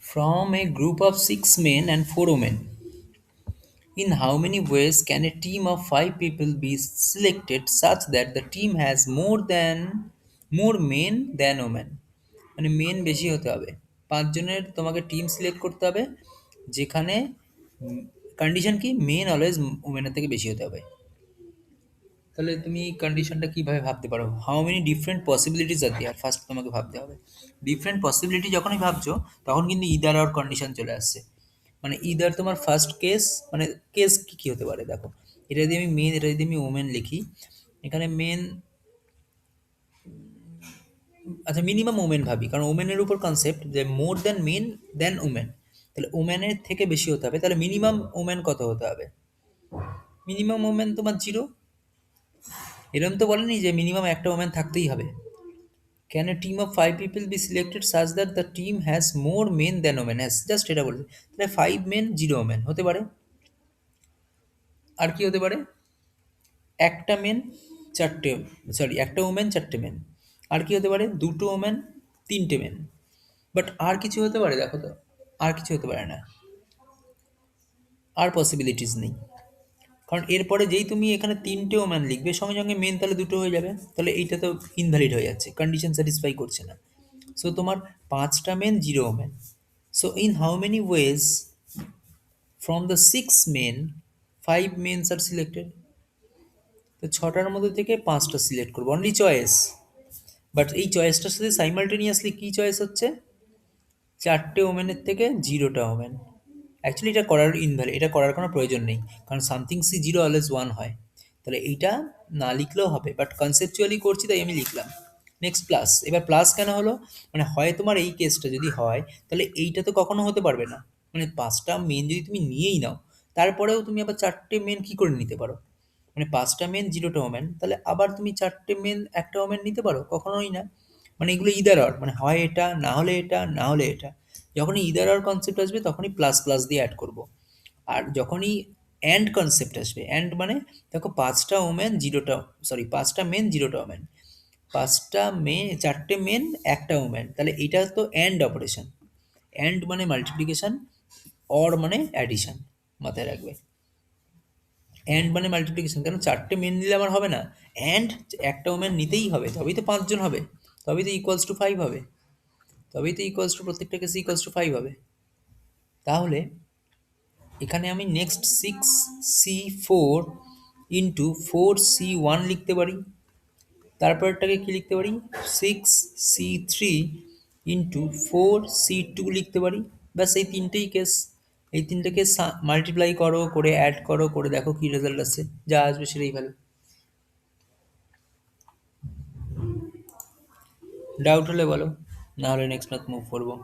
From a group of 6 men and 4 women, in how many ways can a team of 5 people be selected such that the team has more men than women? মানে মেন বেশি হতে হবে। ৫ জনের তোমাকে টিম সিলেক্ট করতে হবে, যেখানে কন্ডিশন কি মেন অলওয়েজ ওমেনের থেকে বেশি হতে হবে। তাহলে তুমি কন্ডিশনটা কিভাবে ভাবতে পারো? How many different possibilities are there, first তোমাকে ভাবতে হবে। ডিফারেন্ট পসিবিলিটি যখনই ভাবছো তখন কিন্তু ইদার আর কন্ডিশন চলে আসছে। মানে ইদার তোমার ফার্স্ট কেস, মানে কেস কি কি হতে পারে দেখো, এটা যদি আমি মেন, এটা যদি আমি ওমেন লিখি, এখানে মেন, আচ্ছা মিনিমাম ওমেন ভাবি, কারণ ওমেনের উপর কনসেপ্ট যে more than men than women, তাহলে ওমেনের থেকে বেশি হতে হবে, তাহলে মিনিমাম ওমেন কত হতে হবে? মিনিমাম ওমেন তোমার জিরো। এরকম তো বলেনি যে মিনিমাম একটা ওমেন থাকতেই হবে। Can a team of 5 people be selected such that the team has more men than women, has just এটা বলছে। তাহলে 5 মেন 0 ওমেন হতে পারে। আর কি হতে পারে? একটা মেন, চারটে, সরি একটা ওমেন চারটে মেন। আর কি হতে পারে? দুটো ওমেন, তিনটে মেন। বাট আর কিছু হতে পারে দেখো তো, আর কিছু হতে পারে না, আর পসিবিলিটিস নেই। কারণ এরপরে যেই তুমি এখানে তিনটে ওম্যান লিখবে, সঙ্গে সঙ্গে মেন তাহলে দুটো হয়ে যাবে, তাহলে এইটা তো ইনভ্যালিড হয়ে যাচ্ছে, কন্ডিশন স্যাটিসফাই করছে না। সো তোমার পাঁচটা men 0 woman. So in how many ways from the 6 men 5 mens are selected? তো ছটার মধ্যে থেকে পাঁচটা সিলেক্ট করবো, অনলি চয়েস। বাট এই চয়েসটার সাথে সাইমালটেনিয়াসলি কী চয়েস হচ্ছে? চারটে ওমেনের থেকে 0টা ওমেন। অ্যাকচুয়ালি এটা করার ইনভ্যালিড, এটা করার কোনো প্রয়োজন নেই, কারণ সামথিং সি 0 অলওয়েজ 1 হয়। তাহলে এইটা না লিখলেও হবে, বাট কনসেপচুয়ালি করছি তাই আমি লিখলাম। নেক্সট প্লাস, এবার প্লাস কেন হলো? মানে হয় তোমার এই কেসটা যদি হয়, তাহলে এইটা তো কখনো হতে পারবে না। মানে পাঁচটা মেন যদি তুমি নিয়েই নাও, তারপরেও তুমি আবার চারটে মেন কী করে নিতে পারো? মানে পাঁচটা মেন 0টা ওমেন, তাহলে আবার তুমি চারটে মেন একটা ওমেন নিতে পারো? কখনোই না। মানে এগুলো ইদার অর, মানে হয় এটা, না হলে এটা, না হলে এটা। যখনই ইদার অর কনসেপ্ট আসবে তখনই প্লাস প্লাস দিয়ে অ্যাড করব। আর যখনই অ্যান্ড কনসেপ্ট আসবে, অ্যান্ড মানে দেখো পাঁচটা ওমেন 0টা, সরি পাঁচটা মেন 0টা ওমেন, পাঁচটা মেয়ে চারটে মেন একটা ওমেন, তাহলে এটা তো অ্যান্ড অপারেশন। অ্যান্ড মানে মাল্টিপ্লিকেশন, অর মানে অ্যাডিশন, মাথায় রাখবে। অ্যান্ড মানে মাল্টিপ্লিকেশন, কারণ চারটে মেন নিলে আমার হবে না, অ্যান্ড একটা ওমেন নিতেই হবে, তবেই তো পাঁচজন হবে, তবেই তো ইকুয়ালস টু 5 হবে, তবেই তো ইকুয়ালস টু প্রত্যেকটা কেসে ইকুয়ালস টু 5 হবে। তাহলে এখানে আমি নেক্সট 6c4 ইন্টু 4c1 লিখতে পারি। তারপরটাকে কি লিখতে পারি? 6c3 ইন্টু 4c2 লিখতে পারি। ব্যাস এই তিনটেই কেস। এই তিনটে কেস মাল্টিপ্লাই করো, করে অ্যাড করো, করে দেখো কি রেজাল্ট আসছে, যা আসবে সেটাই ভালো। ডাউট হলে বলো, না হলে নেক্সট ম্যাথ মুভ করবো।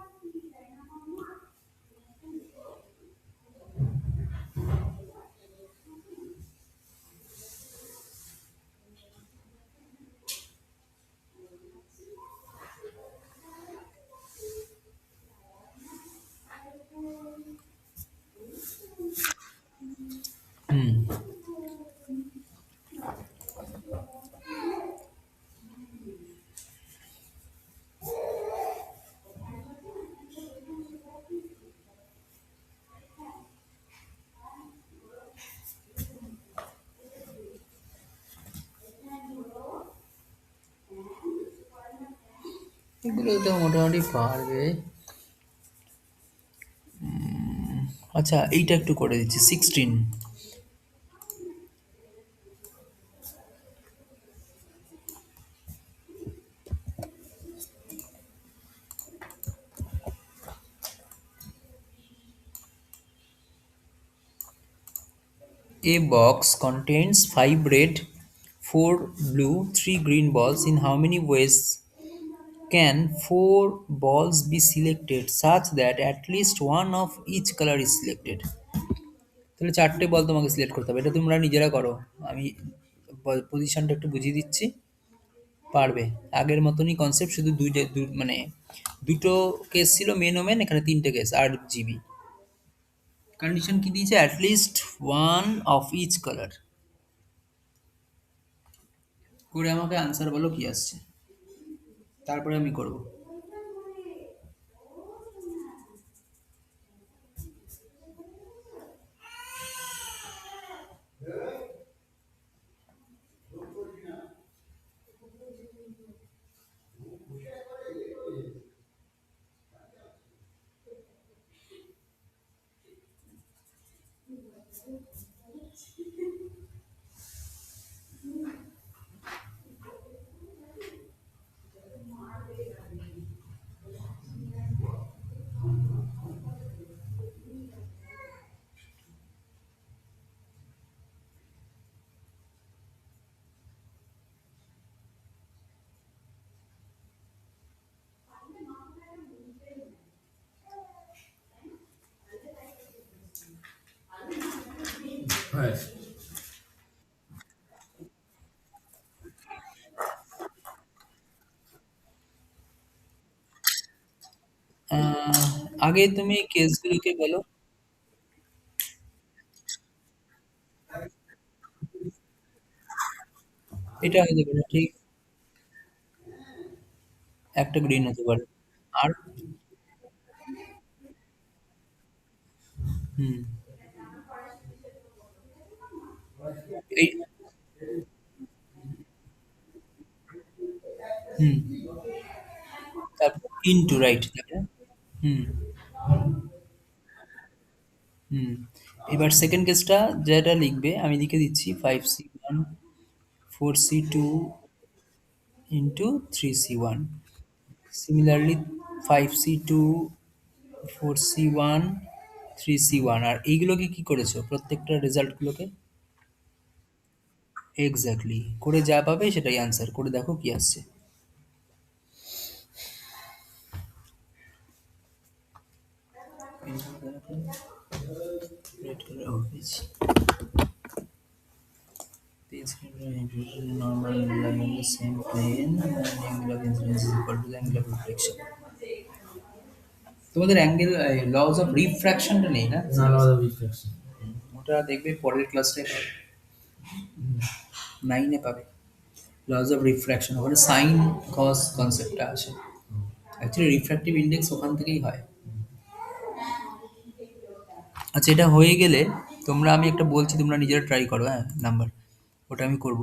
হুম। এগুলো তো মোটামুটি পারবে। আচ্ছা এইটা একটু করে দিচ্ছি, 16। A box contains 5 red, 4 blue, 3 green balls. In how many ways can 4 balls be selected such that at least one of each color is selected? তাহলে চারটে বল তোমাকে সিলেক্ট করতে হবে, এটা তোমরা নিজেরা করো। আমি পজিশনটা একটু বুঝিয়ে দিচ্ছি, পারবে। আগের মতনই কনসেপ্ট, শুধু মানে দুটো কেস ছিল মেন ওমেন, এখানে তিনটে কেস আর জিবি। কন্ডিশন কি দিয়েছে? At least one of each colour. করে আমাকে আনসার বলো কি আসছে, তারপরে আমি করব। হ্যাঁ। আগে তুমি কেসগুলোকে বলো। এটা হতে পারে ঠিক, একটা গ্রিন হতে পারে। আর হুম, এই হুম, তারপর ইনটু রাইট তারপরে হুম, হুম। এবার সেকেন্ড কেসটা যেটা লিখবে আমি লিখে দিচ্ছি 5c1 4c2 into 3c1। Similarly 5c2 4c1 3c1। আর এইগুলোকে কি করেছো প্রত্যেকটা রেজাল্টগুলোকে? এক্স্যাক্টলি করে যা পাবে সেটাই অ্যান্সার, করে দেখো কি আসছে। Red colour page, page normal line on the same plane and angle of incidence is equal to the angle of reflection. তোমাদের অ্যাঙ্গেল লজ অফ রিফ্র্যাকশনটা নেই না নাল সিলেবাসে? Of reflection. ওটা দেখবে পরের ক্লাসে নাইনে পাবে। লজ অফ রিফ্র্যাকশন ওখানে সাইন কস কনসেপ্টটা আসে। অ্যাকচুয়ালি রিফ্র্যাক্টিভ ইন্ডেক্স ওখান থেকেই হয়। আচ্ছা, এটা হয়ে গেলে তোমরা, আমি একটা বলছি তোমরা নিজেরা ট্রাই করো, হ্যাঁ নাম্বার, ওটা আমি করব।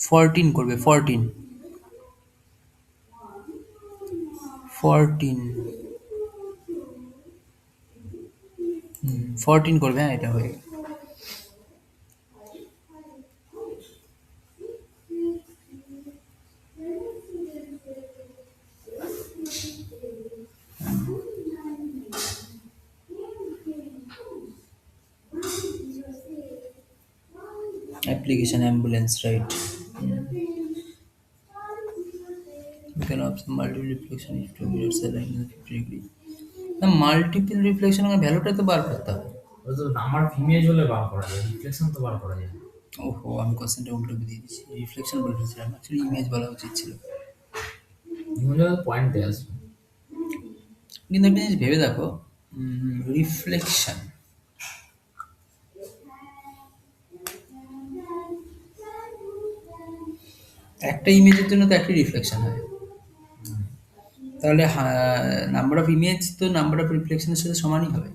14 করবে, 14, 14, 14 করবে, হ্যাঁ এটা হয়ে গেল। Application ambulance right. You can observe multiple reflection if two mirrors align in 50 degree. না, মাল্টিপল রিফ্লেকশন ভ্যালুটা তো বার করতে হবে। ওটা তো আমার ইমেজ হলে বার করা যায়, রিফ্লেকশন তো বার করা যায় না। ওহো, আমি কোশ্চেনটা উল্টো দিয়ে দিচ্ছি, রিফ্লেকশন বলতেছিলাম, অ্যাকচুয়ালি ইমেজ বলা উচিত ছিল। ইমেজ হলে পয়েন্টে আসবে। কিন্তু একটা জিনিস ভেবে দেখো, রিফ্লেকশন একটা ইমেজের জন্য তো একটা রিফ্লেকশন হয়, তাহলে নাম্বার অফ ইমেজ তো নাম্বার অফ রিফ্লেকশনের সাথে সমানই হবে।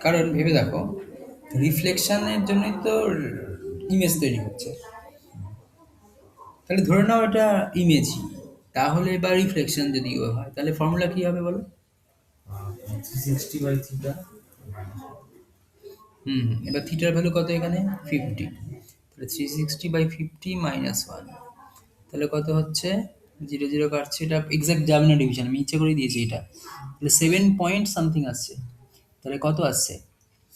কারণ ভেবে দেখো, রিফ্লেকশনের জন্যই তো ইমেজ তৈরি হচ্ছে। তাহলে ধরে নাও এটা ইমেজই, তাহলে বা রিফ্লেকশন যদি হয় তাহলে ফর্মুলা কি হবে বলো? 360/θ। এবার থিটার ভ্যালু কত এখানে? 50। তাহলে 360/50 -1, তাহলে কত হচ্ছে? জিরো জিরো কাটছে, এটা এক্সাক্ট যাবে না ডিভিশন, আমি ইচ্ছে করে দিয়েছি এটা। তাহলে 7 পয়েন্ট সামথিং আসছে। তাহলে কত আসছে?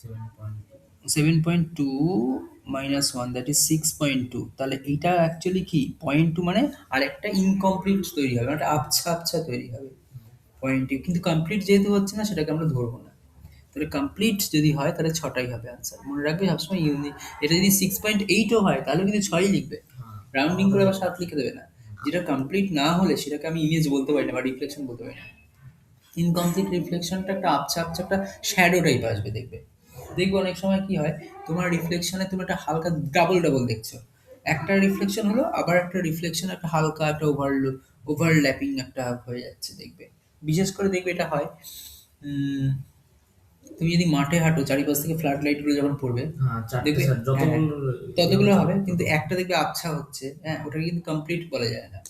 7.2। 7.2 -1, দ্যাট ইজ 6.2। তাহলে এইটা অ্যাকচুয়ালি কি, 0.2 মানে আরেকটা ইনকমপ্লিট তৈরি হবে, একটা আবছা আবছা তৈরি হবে। 0.2 কিন্তু কমপ্লিট যেহেতু হচ্ছে না, সেটাকে আমরা ধরবো না। তাহলে কমপ্লিট যদি হয় তাহলে ছটাই হবে আনসার, মনে রাখবে সবসময় ইউনিট। এটা যদি 6.8ও হয় তাহলে কিন্তু ছয়ই লিখবে, হ্যাঁ। রাউন্ডিং করে আবার 7 লিখে দেবে না। যেটা কমপ্লিট না হলে সেটাকে আমি ইমেজ বলতে পারি না বা রিফ্লেকশন বলতে পারি না। ইনকমপ্লিট রিফ্লেকশনটা একটা আবছা আবছা একটা শ্যাডো টাইপ আসবে, দেখবে। দেখবে অনেক সময় কি হয়, তোমার রিফ্লেকশনে তুমি একটা হালকা ডাবল ডাবল দেখছো। একটা রিফ্লেকশন হলো, আবার একটা রিফ্লেকশন একটা হালকা একটা ওভারল্যাপিং একটা হয়ে যাচ্ছে, দেখবে। বিশেষ করে দেখবে এটা হয়, উম, তুমি যদি মাঠে হাঁটো চারিপাশ থেকে ফ্লাড লাইট গুলো যখন পড়বে, হ্যাঁ, 4টে দেখবে, সেট হ্যাঁ হ্যাঁ, যতগুলো ইয়ে ততগুলো হচ্ছে হবে কিন্তু ততগুলো। একটা দেখবে আবছা হচ্ছে, হ্যাঁ ওটাকে কিন্তু কমপ্লিট বলা যায় না।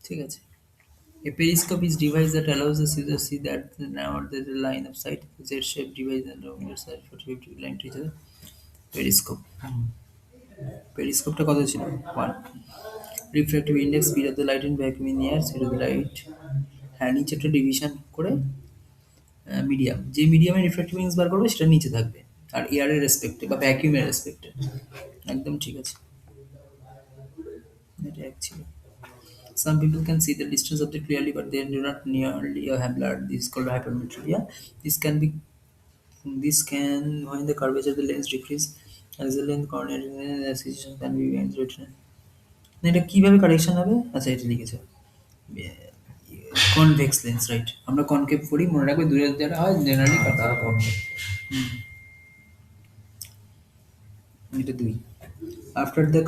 ঠিক আছে। A periscope is device that allows the user to see that now the line of sight, Z-shaped device and longer side for 50 line to each other. Periscope. পেরিস্কোপটা কত ছিল? 1। Refractive index, speed of the light in vacuum in air, speed of the light, হ্যাঁ নিচে একটা ডিভিশন করে মিডিয়াম, যে মিডিয়ামে রিফ্র্যাক্টিভ ইন্ডেক্স বার করবে সেটা নিচে থাকবে, আর এয়ারের রেসপেক্টে বা ভ্যাকিউমের রেসপেক্টে। একদম ঠিক আছে, এটা এক ছিল। Some people can see the distance object clearly, but they do not nearly have blurred. This is called hypermetropia. This can be this can when the curvature of the lens decrease as the lens corner situation can be written. না, এটা কিভাবে কারেকশন হবে? আচ্ছা, এটা লিখেছে কনভেক্স লেন্স, রাইট। আমরা কনকেভ করি, মনে রাখবে দূরের যারা হয় জেনারেলি হ্যাঁ তারা কম। এটা দুই। After the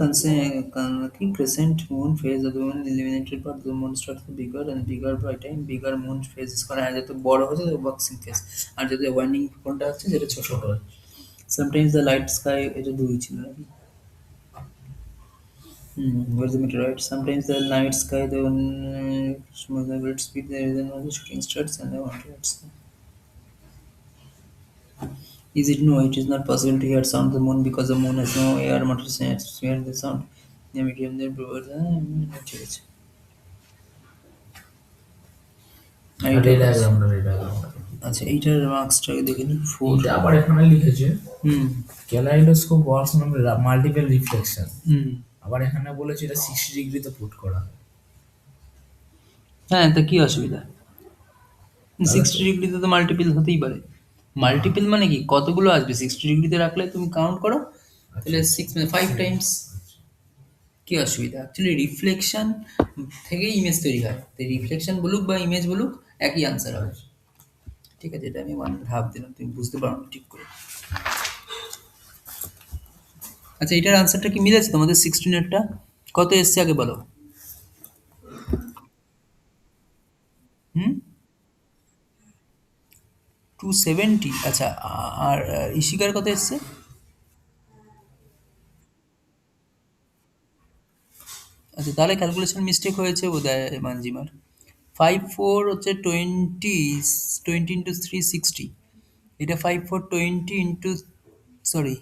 crescent moon phase of the moon illuminated part, the moon starts to bigger and bigger by time. Bigger moon phase is করা হয় যত বড় হচ্ছে তত বক্সিং ফেজ, আর যত ওয়ার্নিং কোনটা হচ্ছে যেটা ছোট ছোট হয়। Sometimes the light sky, এটা দুই ছিল নাকি? Where's the meteorite? Sometimes the night sky, the small the great speed, there is another shooting stars and the meteorites. Is it? No, it is not possible to hear sound of the moon because the moon has no air molecules in its atmosphere. The sound the medium there provides. ঠিক আছে। আর রে এটা ডায়াগ্রামটা রে ডায়াগ্রামটা আচ্ছা, এইটার মার্কসটাকে দেখে নিই, 4। এইটা আবার এখানে লিখেছে হুম kaleidoscope works on multiple reflection. হুম। আবার এখানে বলেছে এটা 60 ডিগ্রিতে পুট করা হয়। হ্যাঁ, তা কি অসুবিধা? তাহলে তো 60 ডিগ্রিতে তো মাল্টিপল হতেই পারে। মাল্টিপল মানে কি, কতগুলো আসবে? 60 ডিগ্রিতে রাখলে তুমি কাউন্ট করো, আচ্ছা তাহলে আচ্ছা 6 মানে 5 টাইমস। আচ্ছা। কি অসুবিধা? অ্যাকচুয়ালি রিফ্লেকশন থেকেই ইমেজ তৈরি হয়, তো রিফ্লেকশন বলুক বা ইমেজ বলুক একই আনসার হবে। আচ্ছা। ঠিক আছে, এটা আমি ভাব দিলাম, তুমি বুঝতে পারো না ঠিক করে। আচ্ছা, এটার আনসারটা কি মিলেছে তোমাদের 16এরটা? কত এসছে আগে বলো। হুম, 270। আচ্ছা, আর ইশিকার কত এসছে? আচ্ছা, তাহলে ক্যালকুলেশন মিস্টেক হয়েছে বোধহয় মানজিমার। 5 4 হচ্ছে 20 ইন্টু 360, এটা 5 4 20 ইন্টু, সরি,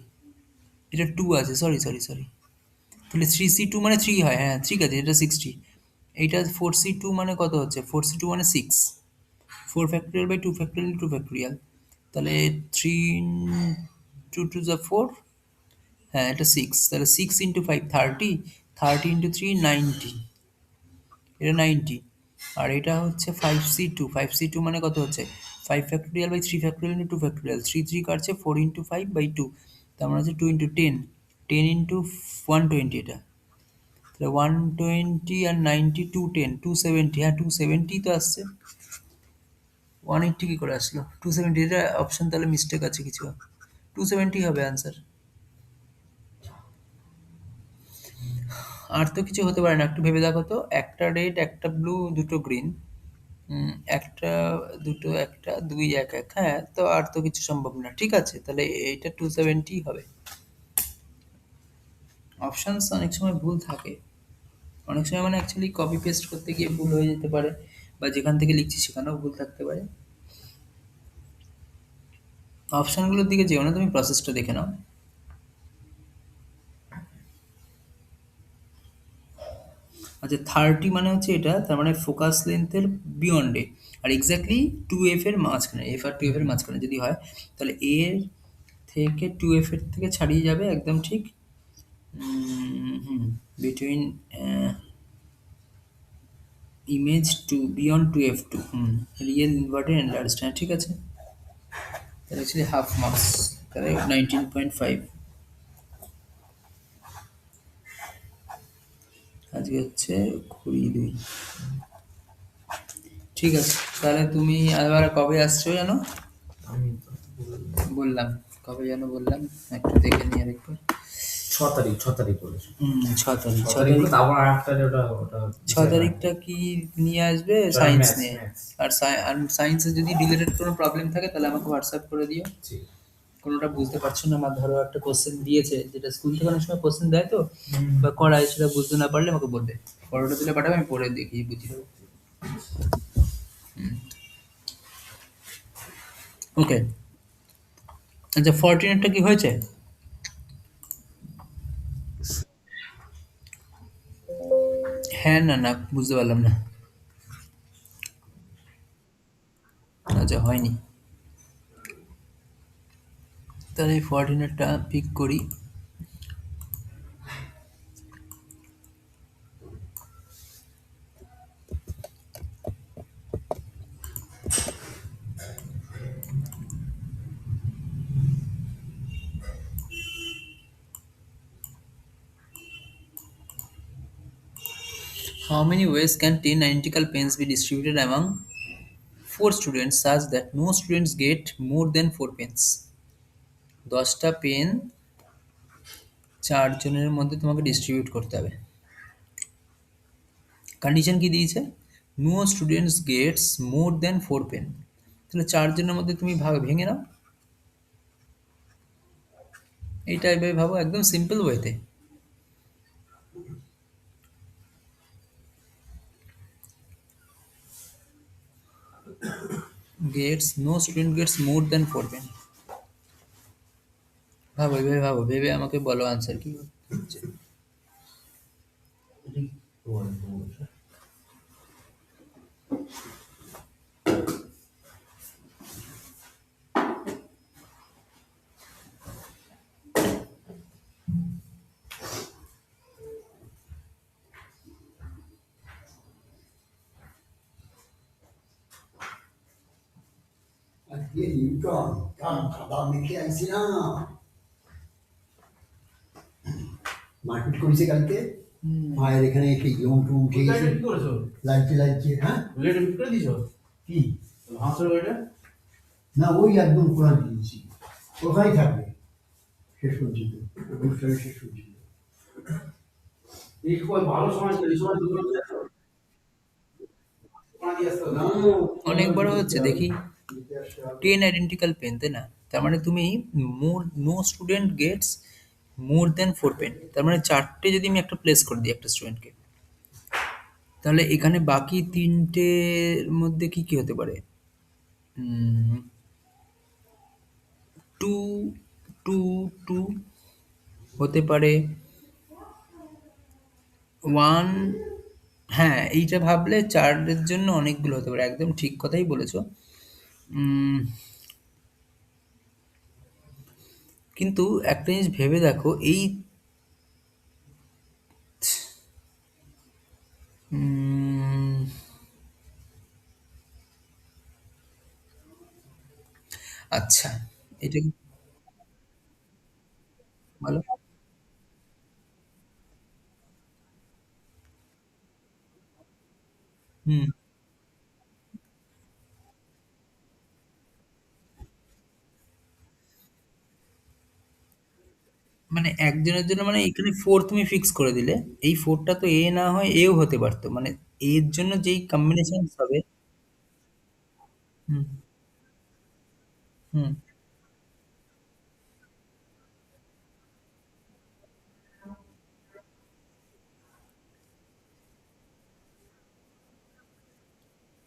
এটা 2 আছে, সরি সরি সরি, তাহলে 3C2 মানে 3 হয়, হ্যাঁ ঠিক আছে, এটা 60। এইটা 4C2 মানে কত হচ্ছে? 4C2 মানে 6, 4 ফ্যাক্টোরিয়াল বাই 2 ফ্যাক্টোরিয়াল 2 ফ্যাক্টোরিয়াল, তাহলে 3 2 টু যা 4, হ্যাঁ এটা 6, তাহলে 6 ইন্টু 5 30, 30 ইন্টু 3 90, এটা 90। আর এটা হচ্ছে 5C2, 5C2 মানে কত হচ্ছে? 5 factorial by 3 factorial into 2 factorial, 3 3 কাটছে, 4 ইন্টু 5 বাই 2, তার মানে হচ্ছে 2 ইন্টু 10, 10 ইন্টু 120, এটা তাহলে 120 আর 90 210 270, হ্যাঁ 270 তো আসছে। 180 কি করে আসলো? 270, এটা অপশন তাহলে মিস্টেক আছে কিছু, 270 হবে আনসার। আর তো কিছু হতে পারে না, একটু ভেবে দেখো তো, একটা রেড একটা ব্লু দুটো গ্রিন, একটা দুটো একটা দুই এক এক, হ্যাঁ তো আর তো কিছু সম্ভব না। ঠিক আছে, তাহলে এইটা 270 হবে। অপশনস অনেক সময় ভুল থাকে, অনেক সময় মানে অ্যাকচুয়ালি কপি পেস্ট করতে গিয়ে ভুল হয়ে যেতে পারে, বা যেখান থেকে লিখছি সেখানেও ভুল থাকতে পারে। অপশনগুলোর দিকে যেও না, তুমি প্রসেসটা দেখে নাও। আচ্ছা, 30 মানে হচ্ছে এটা, তার মানে ফোকাস লেন্থের বিয়ন্ডে, আর এক্স্যাক্টলি 2F এর মাঝখানে, এফ আর 2F এর মাঝখানে যদি হয়, তাহলে এ এর থেকে 2F এর থেকে ছাড়িয়ে যাবে, একদম ঠিক। Hmm, between image two beyond 2F2, real inverted enlarged, হ্যাঁ ঠিক আছে, তাহলে অ্যাকচুয়ালি হাফ মার্কস, তাহলে 19.5। আজকে হচ্ছে 22। ঠিক আছে, তাহলে তুমি আবার কবে আসছো জানো? আমি বললাম, কবে যেন বললাম, একটু দেখে নিয়ে আরেকবার। 6 তারিখ, 6 তারিখ বলেছে। 6 তারিখ, 6 তারিখ বলে তারপর আর একটা ওটা ওটা 6 তারিখটা কি নিয়ে আসবে? ওটা সায়েন্স ম্যাথস নিয়ে। ম্যাথস। আর সায়েন্সে যদি রিলেটেড কোনো প্রবলেম থাকে তাহলে আমাকে হোয়াটসঅ্যাপ করে দিও। ঠিক। কোনোটা বুঝতে পারছো না, আমার ধরো একটা কোশ্চেন দিয়েছে, যেটা স্কুল থেকে অনেক সময় কোশ্চেন দেয় তো হুম। বা করায়, সেটা বুঝতে না পারলে আমাকে বলবে, ফটোটা দিলে পাঠাবে, আমি পরে দেখি বুঝি দেবো। ওকে। আচ্ছা, 14 কি হয়েছে? হ্যাঁ না না, বুঝতে পারলাম না। আচ্ছা, হয়নি। তাহলে এই কোঅর্ডিনেটটা পিক করি। How many ways can 10 identical pens be distributed among 4 students such that no students get more than 4 pens? 10টা পেন 4 জনের মধ্যে তোমাকে ডিস্ট্রিবিউট করতে হবে। কন্ডিশন কি দিয়েছে? No students gets more than 4 pen. তাহলে 4 জনের মধ্যে তুমি ভেঙে নাও। এই টাইপের ভাবো, একদম সিম্পল ওয়েতে। Gets no student gets more than 4 pen. ভাবো এভাবে, ভাবো ভেবে আমাকে বলো আনসার কি হচ্ছে। আজকে নিউটন কান কাদা মেখে আইছি না, মারপিট করেছে কালকে মায়ের এখানে এসে ইয়ং টু উঠে গেছে, কি করেছো? লাইটে লাইটে। হ্যাঁ বুলেট ফিট করে দিছো? কি ভাঙছো এটা? না, ওই একদম খোলা দিয়েছি, ওখানেই থাকবে শেষ পর্যন্ত, অনুষ্ঠানের শেষ পর্যন্ত। এই কই ভালো সময় ছিল, এই সময় দুটো পানি দিয়ে আসতে না, হবে। অনেক বড় হচ্ছে দেখি। নিতে আসতে হবে। 10 আইডেন্টিক্যাল পেন, তাই না? তার মানে তুমি more no student gets more than 4 pen, তার মানে 4টে যদি আমি একটা প্লেস করে দিই একটা স্টুডেন্টকে, তাহলে এখানে বাকি 3টের মধ্যে কি কি হতে পারে? 2 2 2 হতে পারে, 1। হ্যাঁ, এইটা ভাবলে 4-এর জন্য অনেকগুলো হতে পারে, একদম ঠিক কথাই বলেছো। উম, কিন্তু একটা জিনিস ভেবে দেখো, এই উম, আচ্ছা, এটা বলো। হুম, মানে একজনের জন্য, মানে এখানে 4 তুমি ফিক্স করে দিলে, এই 4টা তো এ না হয় এও হতে পারতো, মানে এর জন্য যেই কম্বিনেশন হবে। হুম, হুম,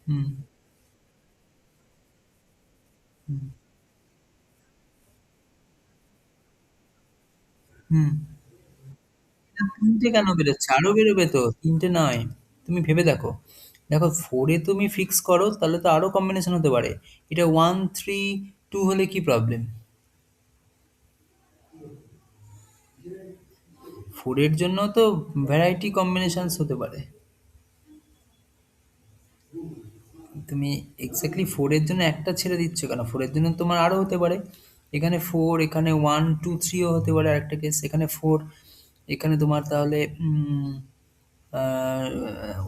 হুম, হুম, হুম। 3টে কেন বেরোচ্ছে? আরো বেরোবে তো, 3টে নয়। তুমি ভেবে দেখো, দেখো 4-এ তুমি ফিক্স করো তাহলে তো আরো কম্বিনেশন হতে পারে। এটা 1 3 2 হলে কি প্রবলেম? 4-এর জন্য তো ভ্যারাইটি কম্বিনেশনস হতে পারে। তুমি এক্স্যাক্টলি 4-এর জন্য একটা ছেড়ে দিচ্ছ কেন? 4-এর জন্য তোমার আরো হতে পারে। এখানে 4, এখানে 1 2 3 ও হতে পারে আরেকটা কেস। এখানে 4, এখানে তোমার তাহলে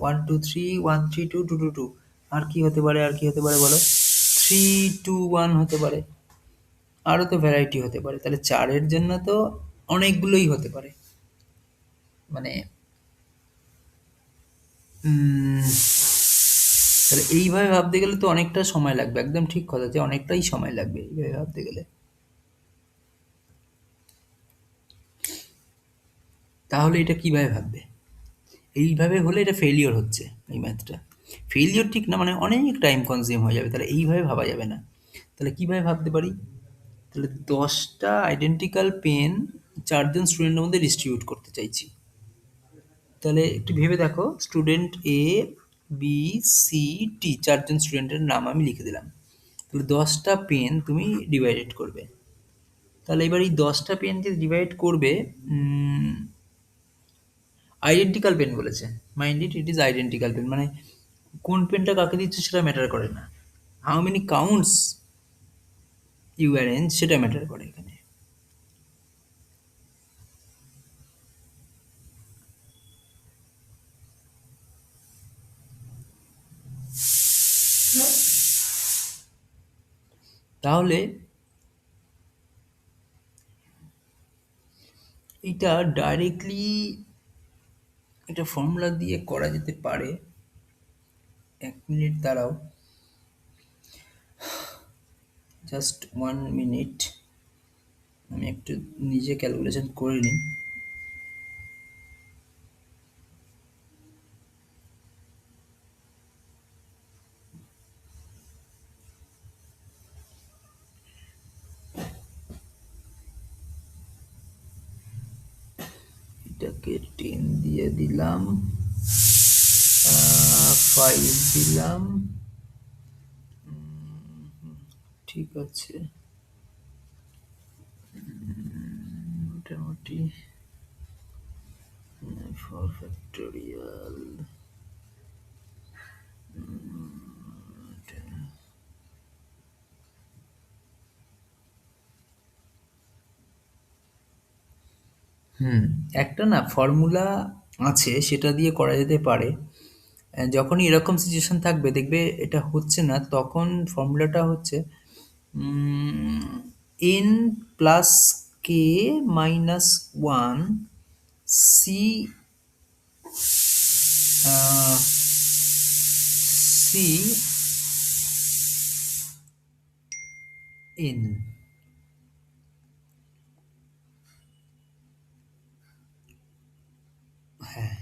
1 2 3 1 3 2 2 2 2। আর কি হতে পারে, আর কি হতে পারে বলো? 3 2 1 হতে পারে। আরো তো ভ্যারাইটি হতে পারে। তাহলে 4-এর জন্য তো অনেকগুলোই হতে পারে। মানে উম, তাহলে এইভাবে ভাবতে গেলে তো অনেকটা সময় লাগবে। একদম ঠিক কথা, যে অনেকটাই সময় লাগবে এইভাবে ভাবতে গেলে। তাহলে এটা কিভাবে ভাববে? এইভাবে হলে এটা ফেলিওর হচ্ছে, এই ম্যাথটা। ফেলিওর ঠিক না, মানে অনেক টাইম কনজিউম হয়ে যাবে, তাহলে এইভাবে ভাবা যাবে না। তাহলে কিভাবে ভাবতে পারি? তাহলে 10টা আইডেন্টিক্যাল পেন 4জন স্টুডেন্টের মধ্যে ডিস্ট্রিবিউট করতে চাইছি। তাহলে একটু ভেবে দেখো, স্টুডেন্ট এ বি সি টি 4জন স্টুডেন্টের নাম আমি লিখে দিলাম। তাহলে 10টা পেন তুমি ডিভাইডেড করবে। তাহলে এবার এই 10টা পেনকে ডিভাইড করবে। আইডেন্টিক্যাল পেন বলেছে, mind it, it is identical pen, মানে কোন পেনটা কাকে দিচ্ছে সেটা ম্যাটার করে না, how many counts you arrange সেটা ম্যাটার করে এখানে। তাহলে এটা ডাইরেক্টলি এটা ফর্মুলা দিয়ে করা যেতে পারে। 1 মিনিট দাঁড়াও, জাস্ট 1 মিনিট, আমি একটু নিজে ক্যালকুলেশন করে নিই। এটাকে 10 দিয়ে দিলাম, 5 দিলাম, ঠিক আছে, মোটামুটি 4 ফ্যাক্টোরিয়াল, একটা না ফর্মুলা আছে সেটা দিয়ে করা যেতে পারে। যখনই এরকম সিচুয়েশন থাকবে দেখবে এটা হচ্ছে না, তখন ফর্মুলাটা হচ্ছে N plus K minus one C C N. হ্যাঁ,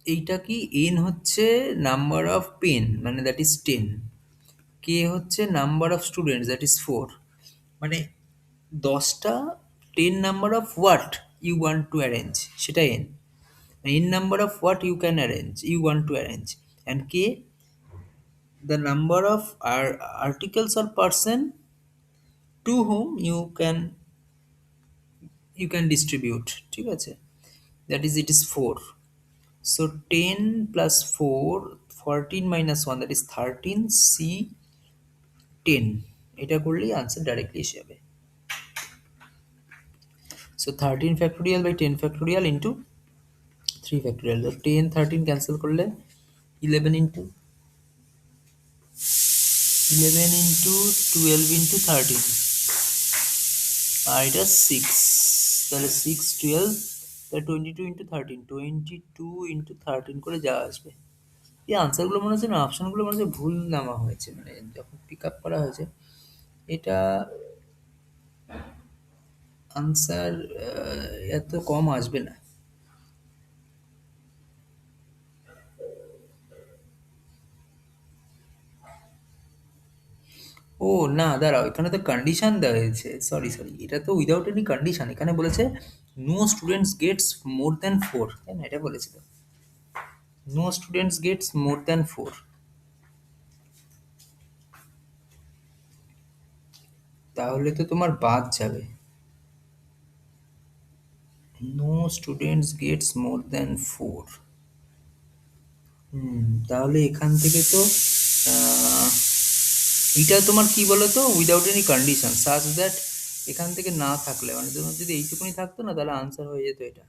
এইটা কি, এন হচ্ছে নাম্বার অফ পেন মানে দ্যাট ইজ 10, কে হচ্ছে number of students that is 4, মানে 10টা 10 number of what you want to arrange সেটা N, in number of what you can arrange you want to arrange, and k the number of articles or person to whom you can distribute, ঠিক আছে, that is it is 4, so 10 plus 4 14 minus 1 that is 13 c 10, এটা করলেই আনসার ডাইরেক্টলি এসে যাবে। So 13 factorial by 10 factorial into 3 factorial, so 10 13 cancel করলে 11 into 11 into 12 into 13, আর এটা 6, তাহলে 6 12, তাহলে 22 into 13, 22 into 13 করে যা আসবে। এই আনসারগুলো মনে হচ্ছে না, অপশনগুলো মনে হচ্ছে ভুল নামা হয়েছে, মানে যখন পিক আপ করা হয়েছে এটা আনসার এত কম আসবে না। ও না, দাঁড়াও, এখানে তো কন্ডিশন দেওয়া হয়েছে, সরি সরি, এটা তো উইদাউট এনি কন্ডিশন, এখানে বলেছে no students gets more than 4, তাই না, এটা বলেছিল no students gets more than 4, তাহলে তো তোমার বাদ যাবে, no students gets more than 4। তাহলে এখান থেকে তো আহ, এটা তোমার কি বলো তো, without any condition such that, এখান থেকে না থাকলে মানে তোমার যদি এইটুকুনি থাকতো না তাহলে আনসার হয়ে যেত এটা,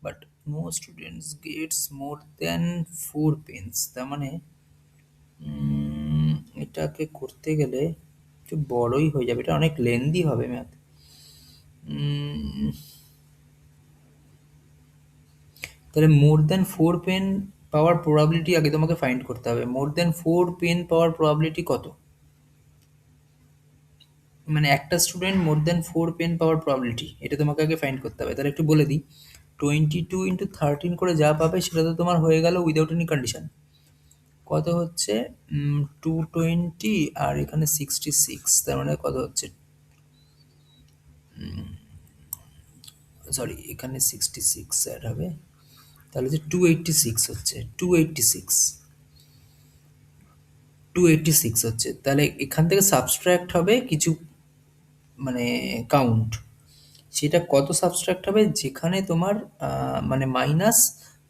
but no students gets more than 4 pens, তার মানে উম, এটাকে করতে গেলে একটু বড়ই হয়ে যাবে, এটা অনেক লেন্দি হবে ম্যাথ। তাহলে মোর দ্যান 4 পেন পাওয়ার প্রবাবিলিটি আগে তোমাকে ফাইন্ড করতে হবে, মোর দ্যান 4 পেন পাওয়ার প্রবাবিলিটি কত, মানে একটা স্টুডেন্ট মোর দ্যান 4 পেন পাওয়ার প্রবাবিলিটি এটা তোমাকে আগে ফাইন্ড করতে হবে। তাহলে একটু বলে দিই, 22 ইন্টু 13 করে যা পাবে সেটা তো তোমার হয়ে গেল উইদাউট এনি কন্ডিশন, কত হচ্ছে 220, আর এখানে 66, তার মানে কত হচ্ছে, সরি এখানে 66 অ্যাড হবে, তাহলে যে 286 হচ্ছে, 286, 286 হচ্ছে, তাহলে এখান থেকে সাবস্ট্রাক্ট হবে কিছু মানে কাউন্ট, সেটা কত সাবস্ট্রাক্ট হবে যেখানে তোমার মানে মাইনাস,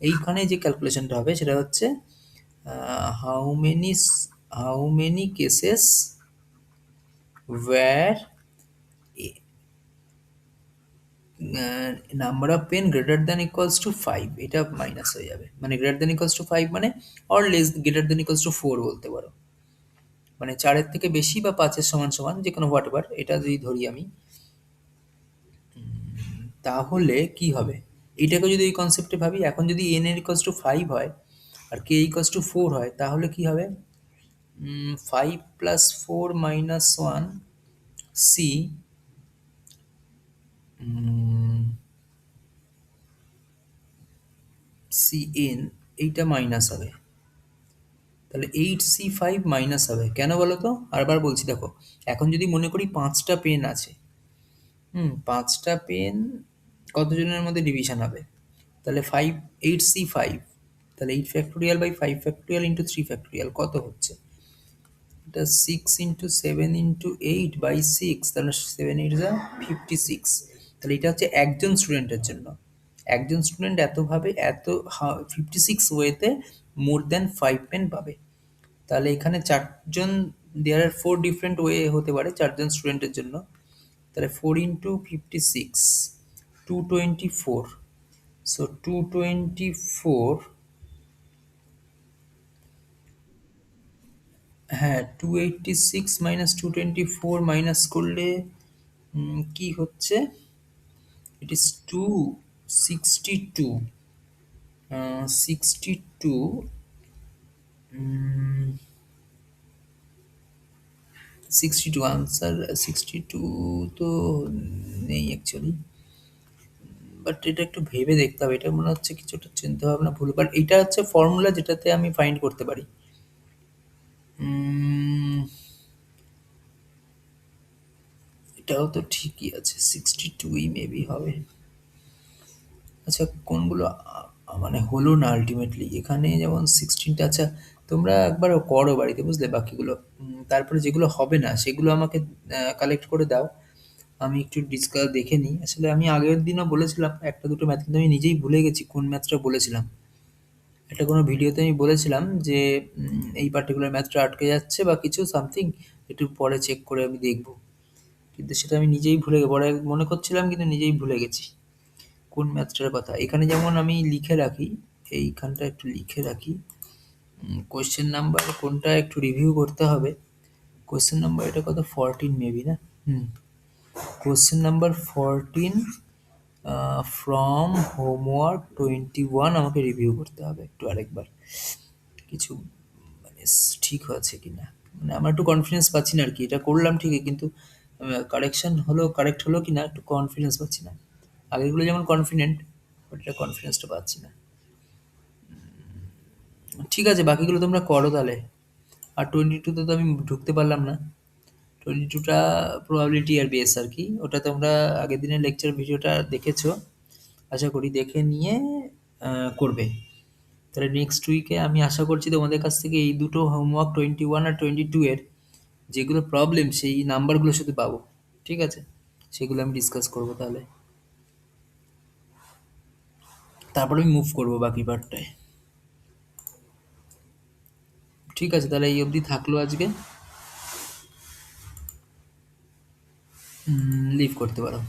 এইখানে যে ক্যালকুলেশনটা হবে সেটা হচ্ছে how many cases where number of pen greater than equals to 5, এটা মাইনাস হয়ে যাবে, মানে গ্রেটার দ্যান ইকুয়ালস টু 5 মানে or less greater than equals two 4 বলতে পারো, মানে 4-এর থেকে বেশি বা 5-এর সমান সমান যে কোনো হোয়াট এভার, এটা যদি ধরি আমি, তাহলে কি হবে, এটাকে যদি ওই কনসেপ্টে ভাবি, এখন যদি এন এর ইকুয়ালস টু 5 হয় আর কে ইকুয়ালস টু 4 হয়, তাহলে কি হবে, 5 plus 4 minus 1 C, C N, এইটা মাইনাস হবে, তাহলে 8C5 মাইনাস হবে, কেন বলো তো, আরবার বলছি দেখো, এখন যদি মনে করি 5টা পেন আছে, 5টা পেন কতজনের মধ্যে ডিভিশন হবে, তাহলে 8C5, তাহলে 8 factorial by 5 factorial into 3 factorial কত হচ্ছে, এটা 6 ইন্টু 7 ইন্টু 8 বাই 6, তাহলে 7 8 যা 56, তাহলে এটা হচ্ছে একজন স্টুডেন্টের জন্য, একজন স্টুডেন্ট এতভাবে এত 56 ওয়েতে মোর দ্যান 5 পেন পাবে, তাহলে এখানে চারজন, দেয়ার আর 4 ডিফারেন্ট ওয়ে হতে পারে চারজন স্টুডেন্টের জন্য, তাহলে 4 ইন্টু 56 224, সো 224, হ্যাঁ 286 মাইনাস 224 মাইনাস করলে কি হচ্ছে, ইট ইজ 262, 62, 62 আনসার, 62 তো নেই অ্যাকচুয়ালি, বাট এটা একটু ভেবে দেখতে হবে, এটা মনে হচ্ছে কিছুটা চিন্তা ভাবনা ভুল, বাট এটা হচ্ছে ফর্মুলা যেটাতে আমি ফাইন্ড করতে পারি। উম, এটাও তো ঠিকই আছে, 62ই মেবি হবে। আচ্ছা কোনগুলো মানে হলো না আলটিমেটলি, এখানে যেমন 16টা, আচ্ছা তোমরা একবার করো বাড়িতে বুঝলে বাকিগুলো, তারপরে যেগুলো হবে না সেগুলো আমাকে কালেক্ট করে দাও, আমি একটু ডিসকাস দেখে নিই, আসলে আমি আগের দিনও বলেছিলাম একটা দুটো ম্যাথ, কিন্তু আমি নিজেই ভুলে গেছি কোন ম্যাথটা বলেছিলাম, একটা কোনো ভিডিওতে আমি বলেছিলাম যে এই পার্টিকুলার ম্যাথটা আটকে যাচ্ছে বা কিছু সামথিং, একটু পরে চেক করে আমি দেখব, কিন্তু সেটা আমি নিজেই ভুলে পরে মনে করছিলাম কিন্তু নিজেই ভুলে গেছি কোন ম্যাথটার কথা, এখানে যেমন আমি লিখে রাখি, এইখানটা একটু লিখে রাখি, কোয়েশ্চেন নাম্বার কোনটা একটু রিভিউ করতে হবে, কোয়েশ্চেন নাম্বার এটা কত 14 মেবি না, কোয়েশ্চেন নাম্বার 14 ফ্রম হোমওয়ার্ক 21 আমাকে রিভিউ করতে হবে একটু আরেকবার, কিছু মানে ঠিক আছে কিনা, মানে আমার একটু কনফিডেন্স পাচ্ছি না আর কি, এটা করলাম ঠিকই কিন্তু কারেকশন হলো, কারেক্ট হলো কিনা একটু কনফিডেন্স পাচ্ছি না, আগেরগুলো যেমন কনফিডেন্ট, বাট এটা কনফিডেন্সটা পাচ্ছি না। ঠিক আছে বাকিগুলো তোমরা করো তাহলে, আর 22তে তো আমি ঢুকতে পারলাম না, 22টা প্রবাবিলিটি আর বেস আর কি, ওটা তোমরা আগের দিনের লেকচার ভিডিওটা দেখেছো আশা করি, দেখে নিয়ে করবে, তাহলে নেক্সট উইকে আমি আশা করছি তোমাদের কাছ থেকে এই দুটো হোমওয়ার্ক 21 আর 22 এর যেগুলো প্রবলেম সেই নাম্বারগুলো শুধু পাবো, ঠিক আছে, সেগুলো আমি ডিসকাস করবো তাহলে, তারপর আমি মুভ করবো বাকি পার্টটায়, ঠিক আছে তাহলে এই অবধি থাকলো আজকে, লিভ করতে পারো।